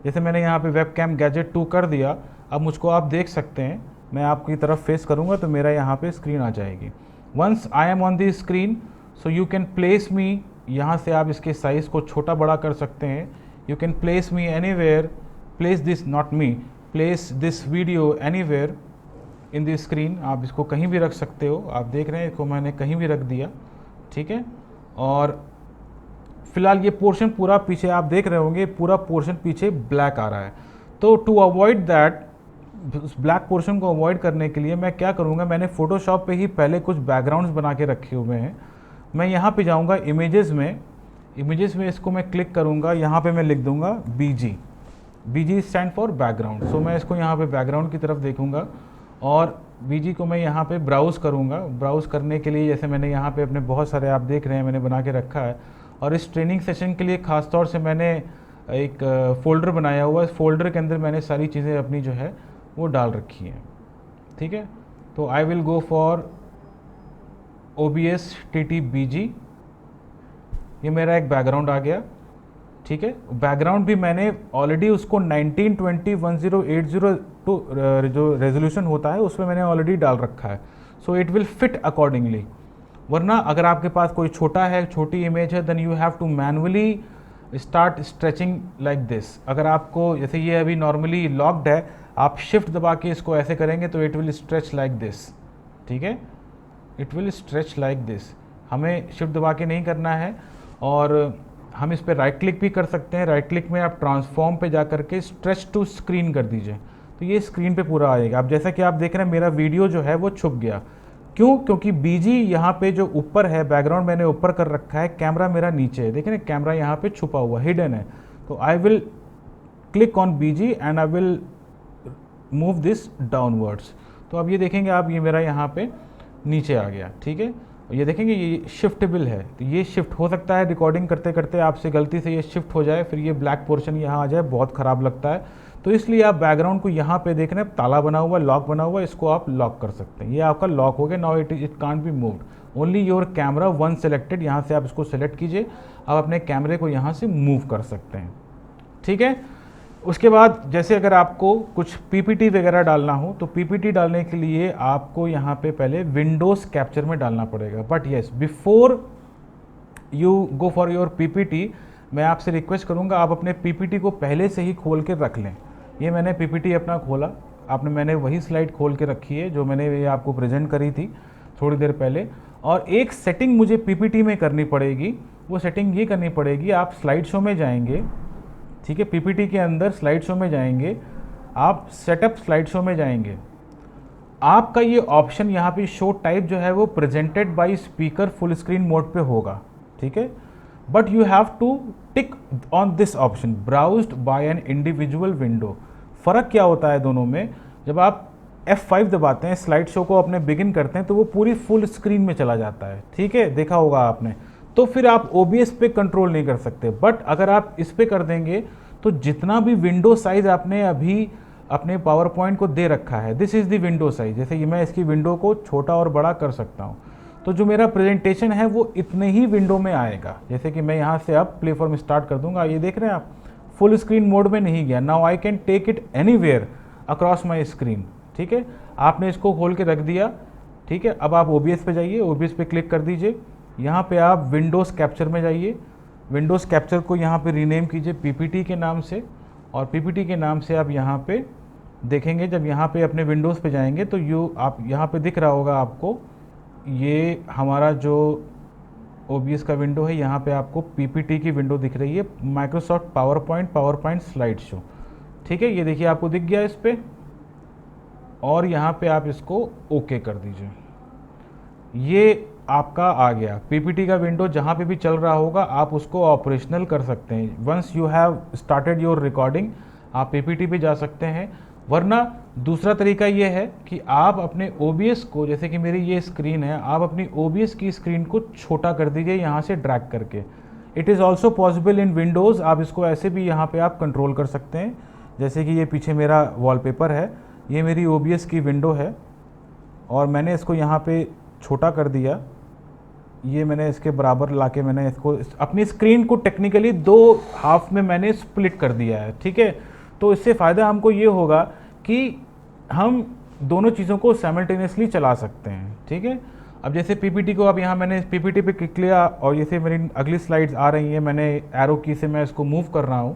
A: जैसे मैंने यहाँ पे वेब कैम गैजेट 2 कर दिया। अब मुझको आप देख सकते हैं, मैं आपकी तरफ फेस करूँगा तो मेरा यहाँ पे स्क्रीन आ जाएगी। Once I am on the screen, so you can place me, यहाँ से आप इसके साइज़ को छोटा बड़ा कर सकते हैं। You can place me anywhere, place this, not me, place this video anywhere. In the screen. आप इसको कहीं भी रख सकते हो, आप देख रहे हैं इसको मैंने कहीं भी रख दिया, ठीक है। और फिलहाल ये पोर्शन पूरा पीछे आप देख रहे होंगे, पूरा पोर्शन पीछे ब्लैक आ रहा है। तो टू अवॉइड दैट, उस ब्लैक पोर्शन को अवॉइड करने के लिए मैं क्या करूँगा, मैंने फ़ोटोशॉप पे ही पहले कुछ बैकग्राउंड्स बना के रखे हुए हैं। मैं यहाँ पे जाऊँगा इमेजेस में इसको मैं क्लिक करूँगा, यहाँ पे मैं लिख दूँगा BG स्टैंड फॉर बैकग्राउंड। सो मैं इसको यहाँ पे बैकग्राउंड की तरफ देखूँगा और BG को मैं यहाँ पे ब्राउज़ करूँगा। ब्राउज़ करने के लिए जैसे मैंने यहाँ पे अपने बहुत सारे आप देख रहे हैं मैंने बना के रखा है, और इस ट्रेनिंग सेशन के लिए ख़ास तौर से मैंने एक फ़ोल्डर बनाया हुआ है। इस फोल्डर के अंदर मैंने सारी चीज़ें अपनी जो है वो डाल रखी हैं, ठीक है। तो I will go for OBS TT BG। ये मेरा एक बैकग्राउंड आ गया, ठीक है। बैकग्राउंड भी मैंने ऑलरेडी उसको 1920x1080 टू जो रेजोल्यूशन होता है उसमें मैंने ऑलरेडी डाल रखा है। So it will fit accordingly. वरना अगर आपके पास कोई छोटी इमेज है, then you have to manually start stretching like this. अगर आपको जैसे ये अभी नॉर्मली लॉक्ड है, आप शिफ्ट दबा के इसको ऐसे करेंगे तो it will stretch like this, ठीक है। It will stretch like this. हमें शिफ्ट दबा के नहीं करना है, और हम इस पर राइट क्लिक भी कर सकते हैं। राइट क्लिक में आप ट्रांसफॉर्म पे जा करके स्ट्रेच टू स्क्रीन कर दीजिए, तो ये स्क्रीन पे पूरा आएगा। अब जैसा कि आप देख रहे हैं मेरा वीडियो जो है वो छुप गया, क्यों? क्योंकि BG यहाँ पे जो ऊपर है, बैकग्राउंड मैंने ऊपर कर रखा है, कैमरा मेरा नीचे है। देखिए ना, कैमरा यहाँ पे छुपा हुआ हिडन है। तो I will click on BG and I will move this downwards. तो अब ये देखेंगे आप, ये मेरा यहाँ पे नीचे आ गया, ठीक है। ये देखेंगे ये शिफ्टेबल है, तो ये शिफ्ट हो सकता है रिकॉर्डिंग करते करते आपसे गलती से ये शिफ्ट हो जाए, फिर ये ब्लैक पोर्शन यहाँ आ जाए, बहुत ख़राब लगता है। तो इसलिए आप बैकग्राउंड को यहाँ पे देख रहे हैं, ताला बना हुआ, लॉक बना हुआ, इसको आप लॉक कर सकते हैं। ये आपका लॉक हो गया। Now it can't be moved, only your camera one selected. यहाँ से आप इसको सेलेक्ट कीजिए, आप अपने कैमरे को यहाँ से मूव कर सकते हैं, ठीक है। उसके बाद जैसे अगर आपको कुछ PPT वगैरह डालना हो, तो PPT डालने के लिए आपको यहाँ पे पहले विंडोज़ कैप्चर में डालना पड़ेगा। But yes, before you go for your PPT, मैं आपसे रिक्वेस्ट करूँगा आप अपने PPT को पहले से ही खोल के रख लें। ये मैंने PPT अपना खोला, मैंने वही स्लाइड खोल के रखी है जो मैंने ये आपको प्रेजेंट करी थी थोड़ी देर पहले। और एक सेटिंग मुझे PPT में करनी पड़ेगी, वो सेटिंग ये करनी पड़ेगी, आप स्लाइड शो में जाएंगे, ठीक है। PPT के अंदर स्लाइड शो में जाएंगे, आप सेटअप स्लाइड शो में जाएंगे, आपका ये ऑप्शन यहाँ पे शो टाइप जो है वो presented by speaker full screen mode पे होगा, ठीक है। But you have to tick on this option browsed by an individual window. फ़र्क क्या होता है दोनों में? जब आप F5 दबाते हैं, स्लाइड शो को अपने बिगिन करते हैं, तो वो पूरी फुल स्क्रीन में चला जाता है, ठीक है, देखा होगा आपने। तो फिर आप OBS पे कंट्रोल नहीं कर सकते। बट अगर आप इस पे कर देंगे तो जितना भी विंडो साइज आपने अभी अपने पावर पॉइंट को दे रखा है, this is the window size, जैसे कि मैं इसकी विंडो को छोटा और बड़ा कर सकता हूँ, तो जो मेरा प्रेजेंटेशन है वो इतने ही विंडो में आएगा। जैसे कि मैं यहाँ से अब प्ले फॉर्म स्टार्ट कर दूंगा, ये देख रहे हैं आप, फुल स्क्रीन मोड में नहीं गया। Now I can take it anywhere across my screen, ठीक है। आपने इसको खोल के रख दिया, ठीक है। अब आप OBS पे जाइए, OBS पे क्लिक कर दीजिए, यहाँ पे आप विंडोज़ कैप्चर में जाइए, विंडोज़ कैप्चर को यहाँ पे रीनेम कीजिए PPT के नाम से, और PPT के नाम से आप यहाँ पे देखेंगे, जब यहाँ पे अपने विंडोज़ पे जाएंगे तो आप यहाँ पे दिख रहा होगा आपको, ये हमारा जो OBS का विंडो है, यहाँ पे आपको PPT की विंडो दिख रही है, माइक्रोसॉफ्ट पावरपॉइंट स्लाइड शो, ठीक है। ये देखिए आपको दिख गया इस पर, और यहाँ पे आप इसको ओके कर दीजिए। ये आपका आ गया PPT का विंडो, जहाँ पे भी चल रहा होगा आप उसको ऑपरेशनल कर सकते हैं। Once you have started your recording, आप PPT पे जा सकते हैं। वरना दूसरा तरीका ये है कि आप अपने OBS को, जैसे कि मेरी ये स्क्रीन है, आप अपनी OBS की स्क्रीन को छोटा कर दीजिए यहाँ से ड्रैग करके। It is also possible in Windows, आप इसको ऐसे भी यहाँ पे आप कंट्रोल कर सकते हैं। जैसे कि ये पीछे मेरा वॉलपेपर है, ये मेरी OBS की विंडो है, और मैंने इसको यहाँ पे छोटा कर दिया, ये मैंने इसके बराबर लाके मैंने इसको अपनी स्क्रीन को टेक्निकली 2 हाफ में मैंने स्प्लिट कर दिया है, ठीक है। तो इससे फ़ायदा हमको ये होगा कि हम दोनों चीज़ों को साइमल्टेनियसली चला सकते हैं, ठीक है। अब जैसे PPT को, अब यहाँ मैंने PPT पे क्लिक किया और जैसे मेरी अगली स्लाइड्स आ रही हैं, मैंने एरो की से मैं इसको मूव कर रहा हूँ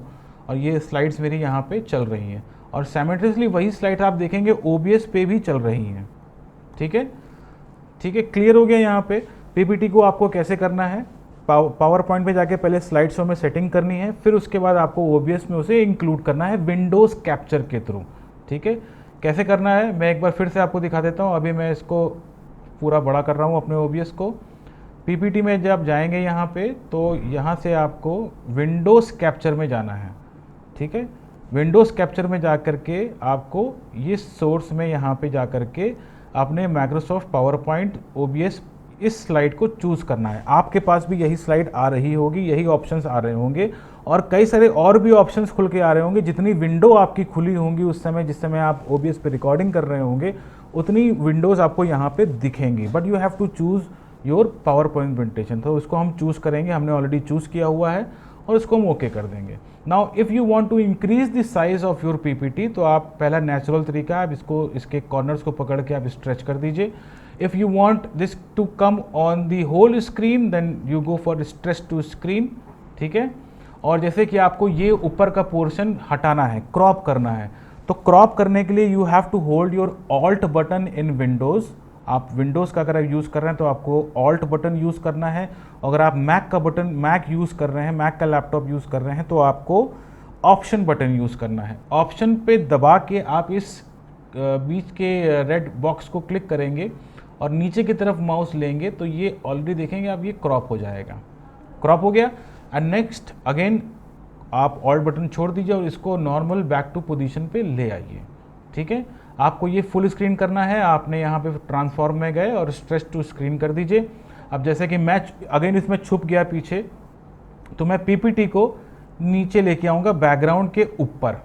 A: और ये स्लाइड्स मेरी यहाँ पे चल रही हैं। और साइमल्टेनियसली वही स्लाइड आप देखेंगे OBS पे भी चल रही हैं। ठीक है, ठीक है, क्लियर हो गया। यहाँ पे PPT को आपको कैसे करना है, पावर पॉइंट पे जाके पहले स्लाइड शो में सेटिंग करनी है, फिर उसके बाद आपको OBS में उसे इंक्लूड करना है विंडोज़ कैप्चर के थ्रू। ठीक है, कैसे करना है मैं एक बार फिर से आपको दिखा देता हूँ। अभी मैं इसको पूरा बड़ा कर रहा हूँ अपने OBS को। PPT में जब जाएंगे यहाँ पे, तो यहाँ से आपको विंडोज़ कैप्चर में जाना है। ठीक है, विंडोज़ कैप्चर में जा कर के आपको ये सोर्स में यहाँ पे जा कर के आपने माइक्रोसॉफ्ट पावर पॉइंट OBS इस स्लाइड को चूज़ करना है। आपके पास भी यही स्लाइड आ रही होगी, यही ऑप्शंस आ रहे होंगे और कई सारे और भी ऑप्शंस खुल के आ रहे होंगे। जितनी विंडो आपकी खुली होंगी उस समय, जिस समय आप OBS पे रिकॉर्डिंग कर रहे होंगे, उतनी विंडोज़ आपको यहाँ पे दिखेंगी। But you have to choose your power point presentation. तो इसको हम चूज़ करेंगे, हमने ऑलरेडी चूज़ किया हुआ है और इसको हम ओके कर देंगे। Now if you want to increase the size of your PPT, तो आप पहला नेचुरल तरीका है, आप इसको इसके कॉर्नर्स को पकड़ के आप स्ट्रेच कर दीजिए। If you want this to come on the whole screen, then you go for stretch to screen. ठीक है, और जैसे कि आपको ये ऊपर का पोर्शन हटाना है, क्रॉप करना है, तो क्रॉप करने के लिए you have to hold your alt button in Windows. आप विंडोज़ का अगर आप यूज़ कर रहे हैं तो आपको ऑल्ट बटन यूज़ करना है। अगर आप मैक का बटन, मैक यूज़ कर रहे हैं, मैक का लैपटॉप यूज़ कर रहे हैं, तो आपको ऑप्शन बटन यूज़ करना है। ऑप्शन पे दबा के आप इस बीच के रेड बॉक्स को क्लिक करेंगे और नीचे की तरफ माउस लेंगे तो ये ऑलरेडी देखेंगे आप, ये क्रॉप हो जाएगा। क्रॉप हो गया। एंड नेक्स्ट अगेन आप ऑल्ट बटन छोड़ दीजिए और इसको नॉर्मल बैक टू पोजीशन पे ले आइए। ठीक है, आपको ये फुल स्क्रीन करना है। आपने यहाँ पे ट्रांसफॉर्म में गए और स्ट्रेच टू स्क्रीन कर दीजिए। अब जैसे कि मैं अगेन इसमें छुप गया पीछे, तो मैं PPT को नीचे लेके आऊँगा बैकग्राउंड के ऊपर।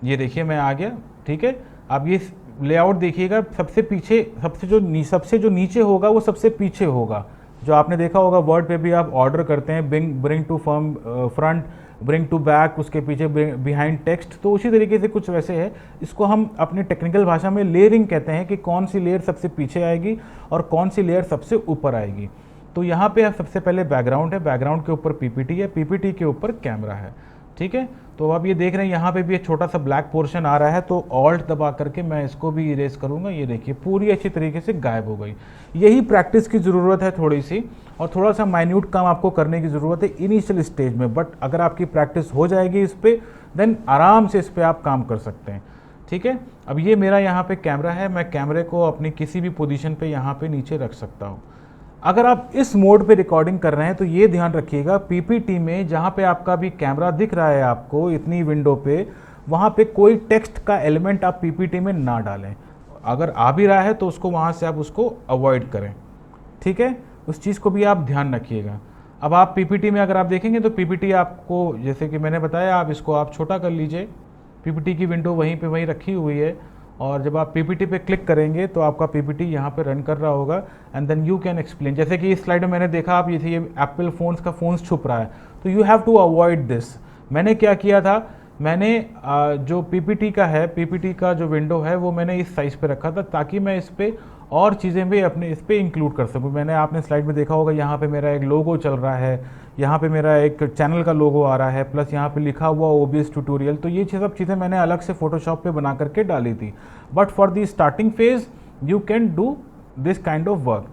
A: ये देखिए मैं आ गया। ठीक है, अब ये लेआउट देखिएगा, सबसे पीछे सबसे जो नीचे होगा वो सबसे पीछे होगा। जो आपने देखा होगा वर्ड पे भी आप ऑर्डर करते हैं, bring to front, bring to back, उसके पीछे बिहाइंड टेक्स्ट, तो उसी तरीके से कुछ वैसे है। इसको हम अपनी टेक्निकल भाषा में लेयरिंग कहते हैं कि कौन सी लेयर सबसे पीछे आएगी और कौन सी लेयर सबसे ऊपर आएगी। तो यहाँ पे सबसे पहले बैकग्राउंड है, बैकग्राउंड के ऊपर PPT है, PPT के ऊपर कैमरा है। ठीक है, तो आप ये देख रहे हैं यहाँ पे भी एक छोटा सा ब्लैक पोर्शन आ रहा है, तो ऑल्ट दबा करके मैं इसको भी इरेज करूँगा। ये देखिए पूरी अच्छी तरीके से गायब हो गई। यही प्रैक्टिस की ज़रूरत है थोड़ी सी, और थोड़ा सा माइन्यूट काम आपको करने की ज़रूरत है इनिशियल स्टेज में। बट अगर आपकी प्रैक्टिस हो जाएगी इस पर, देन आराम से इस पर आप काम कर सकते हैं। ठीक है, अब ये मेरा यहाँ पे कैमरा है, मैं कैमरे को अपनी किसी भी पोजीशन पे यहाँ पे नीचे रख सकता हूँ। अगर आप इस मोड पे रिकॉर्डिंग कर रहे हैं तो ये ध्यान रखिएगा, PPT में जहाँ पे आपका भी कैमरा दिख रहा है आपको इतनी विंडो पे, वहाँ पे कोई टेक्स्ट का एलिमेंट आप PPT में ना डालें। अगर आ भी रहा है तो उसको वहाँ से आप उसको अवॉइड करें। ठीक है, उस चीज़ को भी आप ध्यान रखिएगा। अब आप PPT में अगर आप देखेंगे तो PPT आपको, जैसे कि मैंने बताया, आप इसको आप छोटा कर लीजिए। PPT की विंडो वहीं पे वहीं रखी हुई है, और जब आप PPT पे क्लिक करेंगे तो आपका PPT यहाँ पे रन कर रहा होगा, and then you can explain. जैसे कि इस स्लाइड में मैंने देखा, आप ये एप्पल फ़ोन्स का फ़ोन्स छुप रहा है, तो you have to avoid this. मैंने क्या किया था, मैंने जो PPT का है, PPT का जो विंडो है वो मैंने इस साइज़ पे रखा था, ताकि मैं इस पर और चीज़ें भी अपने इस पर इंक्लूड कर सकूँ। मैंने आपने स्लाइड में देखा होगा, यहाँ पे मेरा एक लोगो चल रहा है, यहाँ पे मेरा एक चैनल का लोगो आ रहा है, प्लस यहाँ पे लिखा हुआ OBS ट्यूटोरियल। तो ये सब चीज़ें मैंने अलग से फोटोशॉप पे बना करके डाली थी। But for the starting phase you can do this kind of work.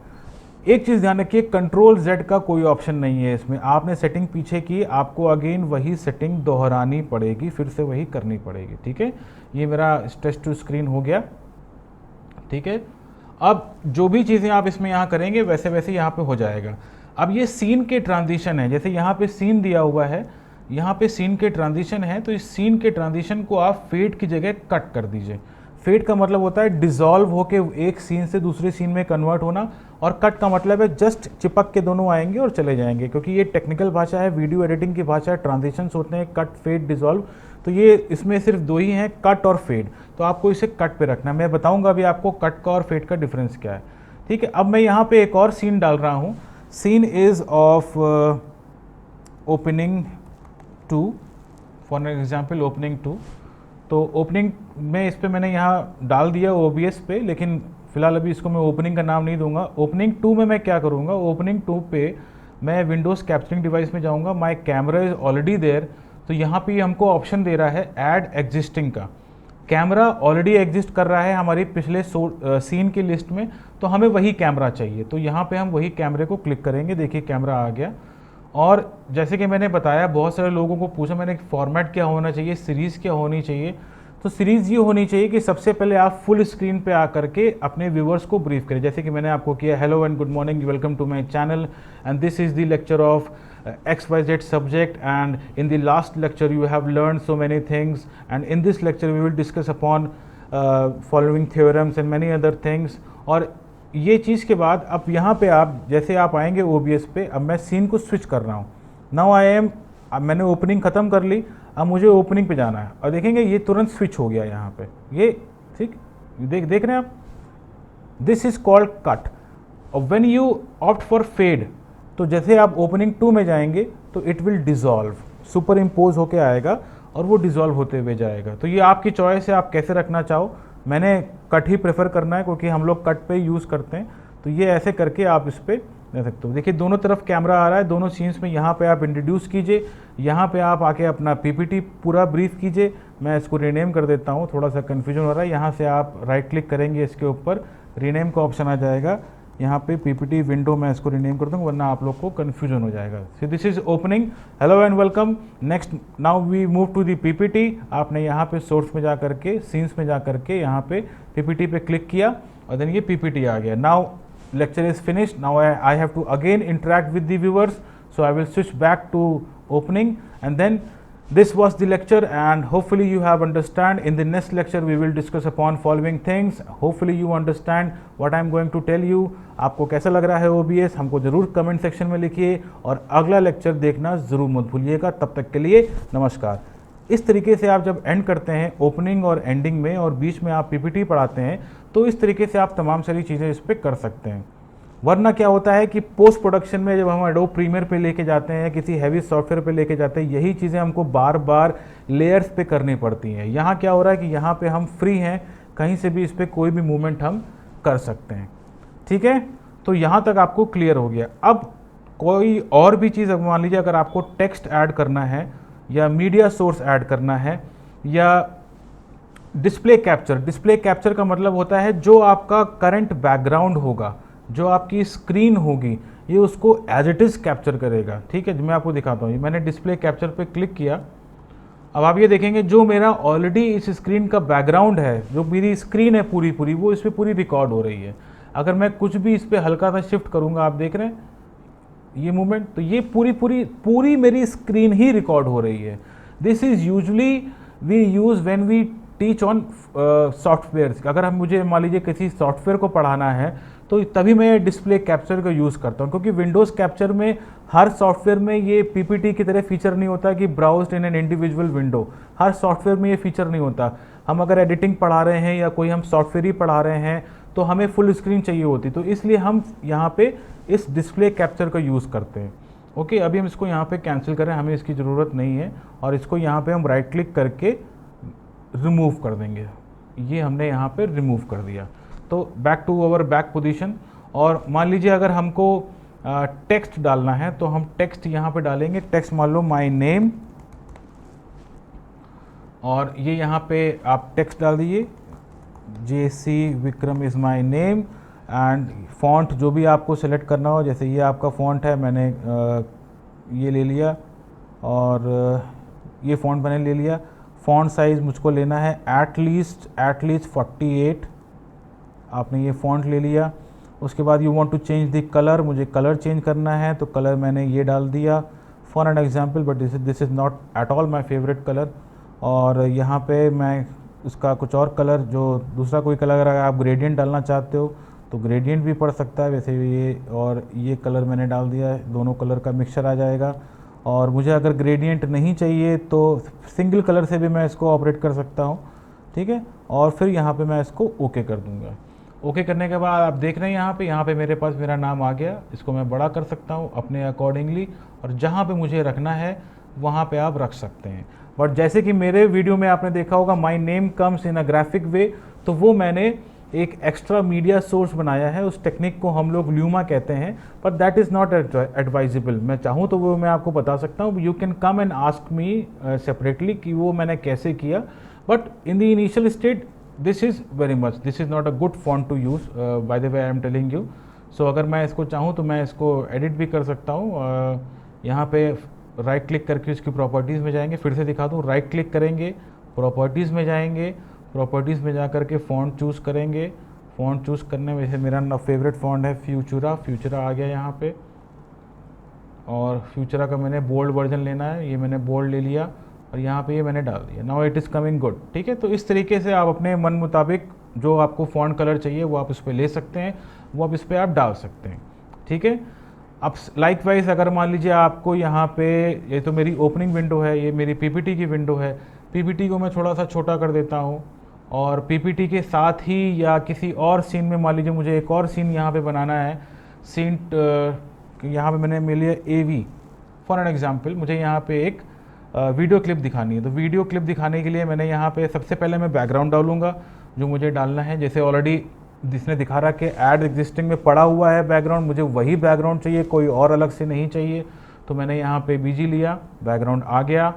A: एक चीज़ ध्यान रखिए, Ctrl+Z का कोई ऑप्शन नहीं है इसमें। आपने सेटिंग पीछे की, आपको अगेन वही सेटिंग दोहरानी पड़ेगी, फिर से वही करनी पड़ेगी। ठीक है, ये मेरा स्ट्रेच टू स्क्रीन हो गया। ठीक है, अब जो भी चीज़ें आप इसमें यहाँ करेंगे वैसे वैसे यहाँ पे हो जाएगा। अब ये सीन के ट्रांजिशन है, जैसे यहाँ पे सीन दिया हुआ है, यहाँ पे सीन के ट्रांजिशन है, तो इस सीन के ट्रांजिशन को आप फेड की जगह कट कर दीजिए। फेड का मतलब होता है डिसॉल्व होके एक सीन से दूसरे सीन में कन्वर्ट होना, और कट का मतलब है जस्ट चिपक के दोनों आएंगे और चले जाएंगे। क्योंकि ये टेक्निकल भाषा है, वीडियो एडिटिंग की भाषा है, ट्रांजिशंस होते हैं कट, फेड, डिसॉल्व। तो ये इसमें सिर्फ दो ही हैं, कट और फेड। तो आपको इसे कट पे रखना है। मैं बताऊंगा अभी आपको कट का और फेड का डिफरेंस क्या है। ठीक है, अब मैं यहाँ पे एक और सीन डाल रहा हूँ। Scene is of opening 2, for example opening 2। तो ओपनिंग में इस पर मैंने यहाँ डाल दिया OBS पे, लेकिन फिलहाल अभी इसको मैं ओपनिंग का नाम नहीं दूंगा। ओपनिंग 2 में मैं क्या करूँगा, ओपनिंग 2 पे मैं विंडोज़ कैप्चरिंग डिवाइस में जाऊँगा, my camera is already there. तो यहाँ पे हमको ऑप्शन दे रहा है ऐड एग्जिस्टिंग का। कैमरा ऑलरेडी एग्जिस्ट कर रहा है हमारी पिछले सीन की लिस्ट में, तो हमें वही कैमरा चाहिए। तो यहाँ पे हम वही कैमरे को क्लिक करेंगे, देखिए कैमरा आ गया। और जैसे कि मैंने बताया, बहुत सारे लोगों को पूछा मैंने फॉर्मेट क्या होना चाहिए, सीरीज़ क्या होनी चाहिए। तो सीरीज़ ये होनी चाहिए कि सबसे पहले आप फुल स्क्रीन पे आकर के अपने व्यूवर्स को ब्रीफ करें, जैसे कि मैंने आपको किया, hello and good morning, welcome to my channel and this is the lecture of XYZ subject, and in the last lecture you have learned so many things, and in this lecture we will discuss upon following theorems and many other things। और ये चीज़ के बाद अब यहाँ पे आप जैसे आप आएंगे OBS पे, अब मैं सीन को स्विच कर रहा हूँ। नाउ आई एम, अब मैंने ओपनिंग ख़त्म कर ली, अब मुझे ओपनिंग पे जाना है और देखेंगे ये तुरंत स्विच हो गया यहाँ पे, ये ठीक देख रहे हैं आप, दिस इज़ कॉल्ड कट। और when you opt for fade, तो जैसे आप ओपनिंग 2 में जाएंगे तो it will dissolve, super impose होके आएगा और वो डिज़ोल्व होते हुए जाएगा। तो ये आपकी चॉइस है, आप कैसे रखना चाहो। मैंने कट ही प्रेफर करना है क्योंकि हम लोग कट पे यूज़ करते हैं। तो ये ऐसे करके आप इस पर दे सकते हो। देखिए दोनों तरफ कैमरा आ रहा है, दोनों सीन्स में। यहाँ पे आप इंट्रोड्यूस कीजिए, यहाँ पे आप आके अपना PPT पूरा ब्रीफ कीजिए। मैं इसको रीनेम कर देता हूँ, थोड़ा सा कन्फ्यूजन हो रहा है। यहाँ से आप राइट क्लिक करेंगे, इसके ऊपर रीनेम का ऑप्शन आ जाएगा, यहाँ पे PPT विंडो मैं इसको रीनेम कर दूँगा, वरना आप लोग को कन्फ्यूजन हो जाएगा। So this is opening, hello and welcome, next now we move to the PPT। आपने यहाँ पे सोर्स में जा करके, सीन्स में जा करके यहाँ पे PPT पे क्लिक किया और देन ये PPT आ गया। Now lecture is finished, now I have to again interact with the viewers, so I will switch back to opening, and then this was the lecture, and hopefully you have understand. In the next lecture we will discuss upon following things. Hopefully you understand what I am going to tell you। आपको कैसा लग रहा है OBS, हमको ज़रूर comment section में लिखिए और अगला लेक्चर देखना ज़रूर मत भूलिएगा। तब तक के लिए नमस्कार। इस तरीके से आप जब एंड करते हैं ओपनिंग और एंडिंग में, और बीच में आप PPT पढ़ाते हैं, तो इस तरीके से आप तमाम सारी चीज़ें इस पर कर सकते हैं। वरना क्या होता है कि पोस्ट प्रोडक्शन में जब हम एडोब प्रीमियर पे लेके जाते हैं, किसी हैवी सॉफ्टवेयर पे लेके जाते हैं, यही चीज़ें हमको बार बार लेयर्स पे करनी पड़ती हैं। यहाँ क्या हो रहा है कि यहाँ पे हम फ्री हैं, कहीं से भी इस पर कोई भी मूवमेंट हम कर सकते हैं। ठीक है, तो यहाँ तक आपको क्लियर हो गया। अब कोई और भी चीज़, मान लीजिए अगर आपको टेक्स्ट ऐड करना है या मीडिया सोर्स ऐड करना है या डिस्प्ले कैप्चर। डिस्प्ले कैप्चर का मतलब होता है जो आपका करंट बैकग्राउंड होगा, जो आपकी स्क्रीन होगी, ये उसको एज इट इज़ कैप्चर करेगा। ठीक है, मैं आपको दिखाता हूँ। मैंने डिस्प्ले कैप्चर पे क्लिक किया, अब आप ये देखेंगे जो मेरा ऑलरेडी इस स्क्रीन का बैकग्राउंड है, जो मेरी स्क्रीन है पूरी वो इस पर पूरी रिकॉर्ड हो रही है। अगर मैं कुछ भी इस पर हल्का सा शिफ्ट करूँगा, आप देख रहे हैं ये मूवमेंट, तो ये पूरी मेरी स्क्रीन ही रिकॉर्ड हो रही है। This is usually we use when we teach on software. अगर हम मुझे मान लीजिए किसी सॉफ्टवेयर को पढ़ाना है तो तभी मैं डिस्प्ले कैप्चर का यूज़ करता हूँ, क्योंकि विंडोज़ कैप्चर में हर सॉफ्टवेयर में ये PPT की तरह फीचर नहीं होता कि browsed in an individual window. हर सॉफ्टवेयर में ये फीचर नहीं होता। हम अगर एडिटिंग पढ़ा रहे हैं या कोई हम सॉफ्टवेयर ही पढ़ा रहे हैं तो हमें फुल स्क्रीन चाहिए होती, तो इसलिए हम यहाँ पे इस डिस्प्ले कैप्चर का यूज़ करते हैं। ओके, अभी हम इसको यहाँ पे कैंसिल करें, हमें इसकी ज़रूरत नहीं है, और इसको यहाँ पे हम राइट क्लिक करके रिमूव कर देंगे। ये हमने यहाँ पे रिमूव कर दिया। तो back to our back position. और मान लीजिए अगर हमको टेक्स्ट डालना है तो हम टेक्स्ट यहाँ पे डालेंगे। टेक्स्ट मान लो माय नेम, और ये यहाँ पे आप टेक्स्ट डाल दीजिए, JC Vikram is my name, and font जो भी आपको सेलेक्ट करना हो, जैसे ये आपका फॉन्ट है, मैंने ये ले लिया, और ये फॉन्ट मैंने ले लिया। फॉन्ट साइज़ मुझको लेना है एटलीस्ट 48। आपने ये फॉन्ट ले लिया। उसके बाद you want to change the colour, मुझे कलर चेंज करना है, तो कलर मैंने ये डाल दिया for an example, but this is not at all my favourite colour. और यहाँ पे मैं उसका कुछ और कलर, जो दूसरा कोई कलर, अगर आप ग्रेडियंट डालना चाहते हो तो ग्रेडियंट भी पड़ सकता है वैसे ये, और ये कलर मैंने डाल दिया है, दोनों कलर का मिक्सचर आ जाएगा। और मुझे अगर ग्रेडियंट नहीं चाहिए तो सिंगल कलर से भी मैं इसको ऑपरेट कर सकता हूँ। ठीक है, और फिर यहाँ पे मैं इसको ओके कर दूँगा। ओके करने के बाद आप देख रहे हैं यहाँ पे मेरे पास मेरा नाम आ गया। इसको मैं बड़ा कर सकता हूँ अपने अकॉर्डिंगली, और जहाँ पे मुझे रखना है वहाँ पे आप रख सकते हैं। बट जैसे कि मेरे वीडियो में आपने देखा होगा my name comes in a graphic way, तो वो मैंने एक एक्स्ट्रा मीडिया सोर्स बनाया है। उस टेक्निक को हम लोग ल्यूमा कहते हैं, but that is not advisable. मैं चाहूँ तो वो मैं आपको बता सकता हूँ, you can come and ask me separately कि वो मैंने कैसे किया। but in the initial state this is very much, this is not a good font to use, by the way I am telling you. So अगर मैं इसको चाहूँ तो मैं इसको एडिट भी कर सकता हूँ। यहाँ पे राइट क्लिक करके इसकी प्रॉपर्टीज़ में जाएंगे, फिर से दिखा दूँ, राइट क्लिक करेंगे, प्रॉपर्टीज़ में जाएंगे, प्रॉपर्टीज़ में जा करके फ़ॉन्ट चूज़ करेंगे। फ़ॉन्ट चूज़ करने में से मेरा फेवरेट फ़ॉन्ट है फ्यूचरा, फ्यूचरा आ गया यहाँ पे, और फ्यूचरा का मैंने बोल्ड वर्जन लेना है, ये मैंने बोल्ड ले लिया और यहाँ पे ये मैंने डाल दिया। Now it is coming good, ठीक है। तो इस तरीके से आप अपने मन मुताबिक जो आपको फ़ॉन्ट कलर चाहिए वो आप इस पर ले सकते हैं, वो आप इस पर आप डाल सकते हैं, ठीक है। अब लाइकवाइज अगर मान लीजिए आपको यहाँ पे, ये तो मेरी ओपनिंग विंडो है, ये मेरी पीपीटी की विंडो है, पीपीटी को मैं थोड़ा सा छोटा कर देता हूँ, और पीपीटी के साथ ही या किसी और सीन में मान लीजिए मुझे एक और सीन यहाँ पे बनाना है, सीन यहाँ पे मैंने मिल लिया एवी फॉर एन एग्जांपल, मुझे यहाँ पे एक वीडियो क्लिप दिखानी है। तो वीडियो क्लिप दिखाने के लिए मैंने यहाँ पे सबसे पहले मैं बैकग्राउंड डालूंगा जो मुझे डालना है। जैसे ऑलरेडी जिसने दिखा रहा कि ऐड एग्जिस्टिंग में पड़ा हुआ है बैकग्राउंड, मुझे वही बैकग्राउंड चाहिए, कोई और अलग से नहीं चाहिए। तो मैंने यहाँ पे बीजी लिया, बैकग्राउंड आ गया।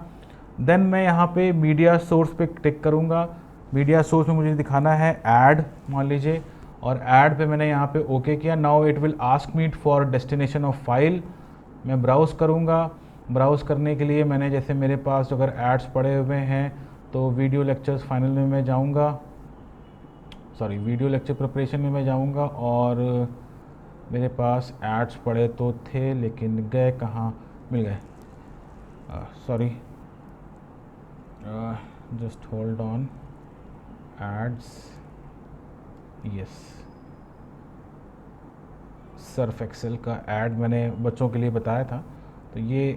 A: देन मैं यहाँ पे मीडिया सोर्स पे टिक करूँगा। मीडिया सोर्स में मुझे दिखाना है ऐड मान लीजिए, और ऐड पे मैंने यहाँ पे ओके किया। Now it will ask me for destination of file. मैं ब्राउज़ करूँगा। ब्राउज़ करने के लिए मैंने, जैसे मेरे पास अगर एड्स पड़े हुए हैं तो वीडियो लेक्चर्स फाइनल में मैं जाऊँगा, सॉरी वीडियो लेक्चर प्रिपरेशन में मैं जाऊँगा, और मेरे पास एड्स पड़े तो थे लेकिन गए कहाँ, मिल गए, sorry just hold on, ads, yes, Surf Excel का ऐड मैंने बच्चों के लिए बताया था, तो ये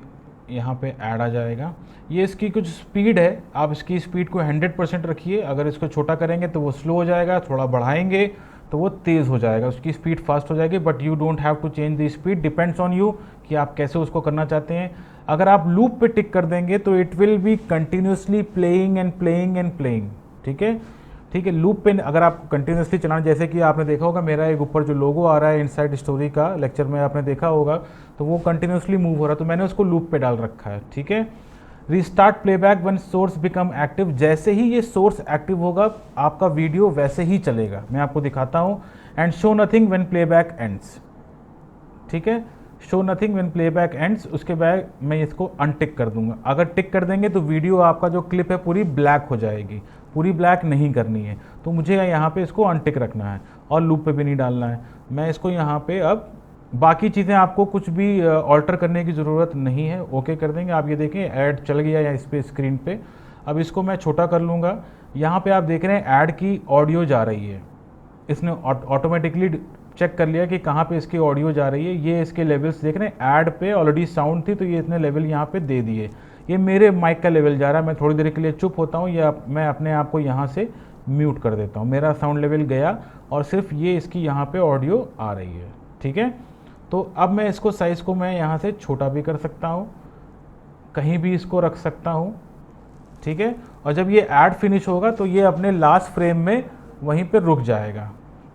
A: यहाँ पे ऐड आ जाएगा। ये इसकी कुछ स्पीड है, आप इसकी स्पीड को 100% रखिए। अगर इसको छोटा करेंगे तो वो स्लो हो जाएगा, थोड़ा बढ़ाएंगे तो वो तेज़ हो जाएगा, उसकी स्पीड फास्ट हो जाएगी। But you don't have to change the speed, depends on you कि आप कैसे उसको करना चाहते हैं। अगर आप लूप पे टिक कर देंगे तो it will be continuously playing and playing and playing, ठीक है, ठीक है। लूप पे अगर आप कंटिन्यूसली चलाना, जैसे कि आपने देखा होगा मेरा एक ऊपर जो लोगो आ रहा है इनसाइड स्टोरी का, लेक्चर में आपने देखा होगा, तो वो कंटिन्यूसली मूव हो रहा है, तो मैंने उसको लूप पे डाल रखा है, ठीक है। Restart playback when source become active, जैसे ही ये सोर्स एक्टिव होगा आपका वीडियो वैसे ही चलेगा। मैं आपको दिखाता हूँ। And show nothing when playback ends, ठीक है, show nothing when playback ends. उसके बाद मैं इसको अनटिक कर दूंगा। अगर टिक कर देंगे तो वीडियो आपका जो क्लिप है पूरी ब्लैक हो जाएगी, पूरी ब्लैक नहीं करनी है, तो मुझे यहाँ पे इसको अनटिक रखना है और लूप पे भी नहीं डालना है। मैं इसको यहाँ पे, अब बाकी चीज़ें आपको कुछ भी ऑल्टर करने की ज़रूरत नहीं है, ओके कर देंगे। आप ये देखें ऐड चल गया या इस पे स्क्रीन पे। अब इसको मैं छोटा कर लूँगा। यहाँ पे आप देख रहे हैं ऐड की ऑडियो जा रही है, इसने ऑटोमेटिकली चेक कर लिया कि कहाँ पे इसकी ऑडियो जा रही है। ये इसके लेवल्स देख रहे हैं, ऐड पे ऑलरेडी साउंड थी तो ये इतने लेवल यहाँ पे दे दिए। ये मेरे माइक का लेवल जा रहा है, मैं थोड़ी देर के लिए चुप होता हूँ या मैं अपने आप को यहाँ से म्यूट कर देता हूँ। मेरा साउंड लेवल गया और सिर्फ ये इसकी यहाँ पे ऑडियो आ रही है, ठीक है। तो अब मैं इसको साइज़ को मैं यहाँ से छोटा भी कर सकता हूँ, कहीं भी इसको रख सकता हूँ, ठीक है। और जब ये ऐड फिनिश होगा तो ये अपने लास्ट फ्रेम में वहीं पे रुक जाएगा,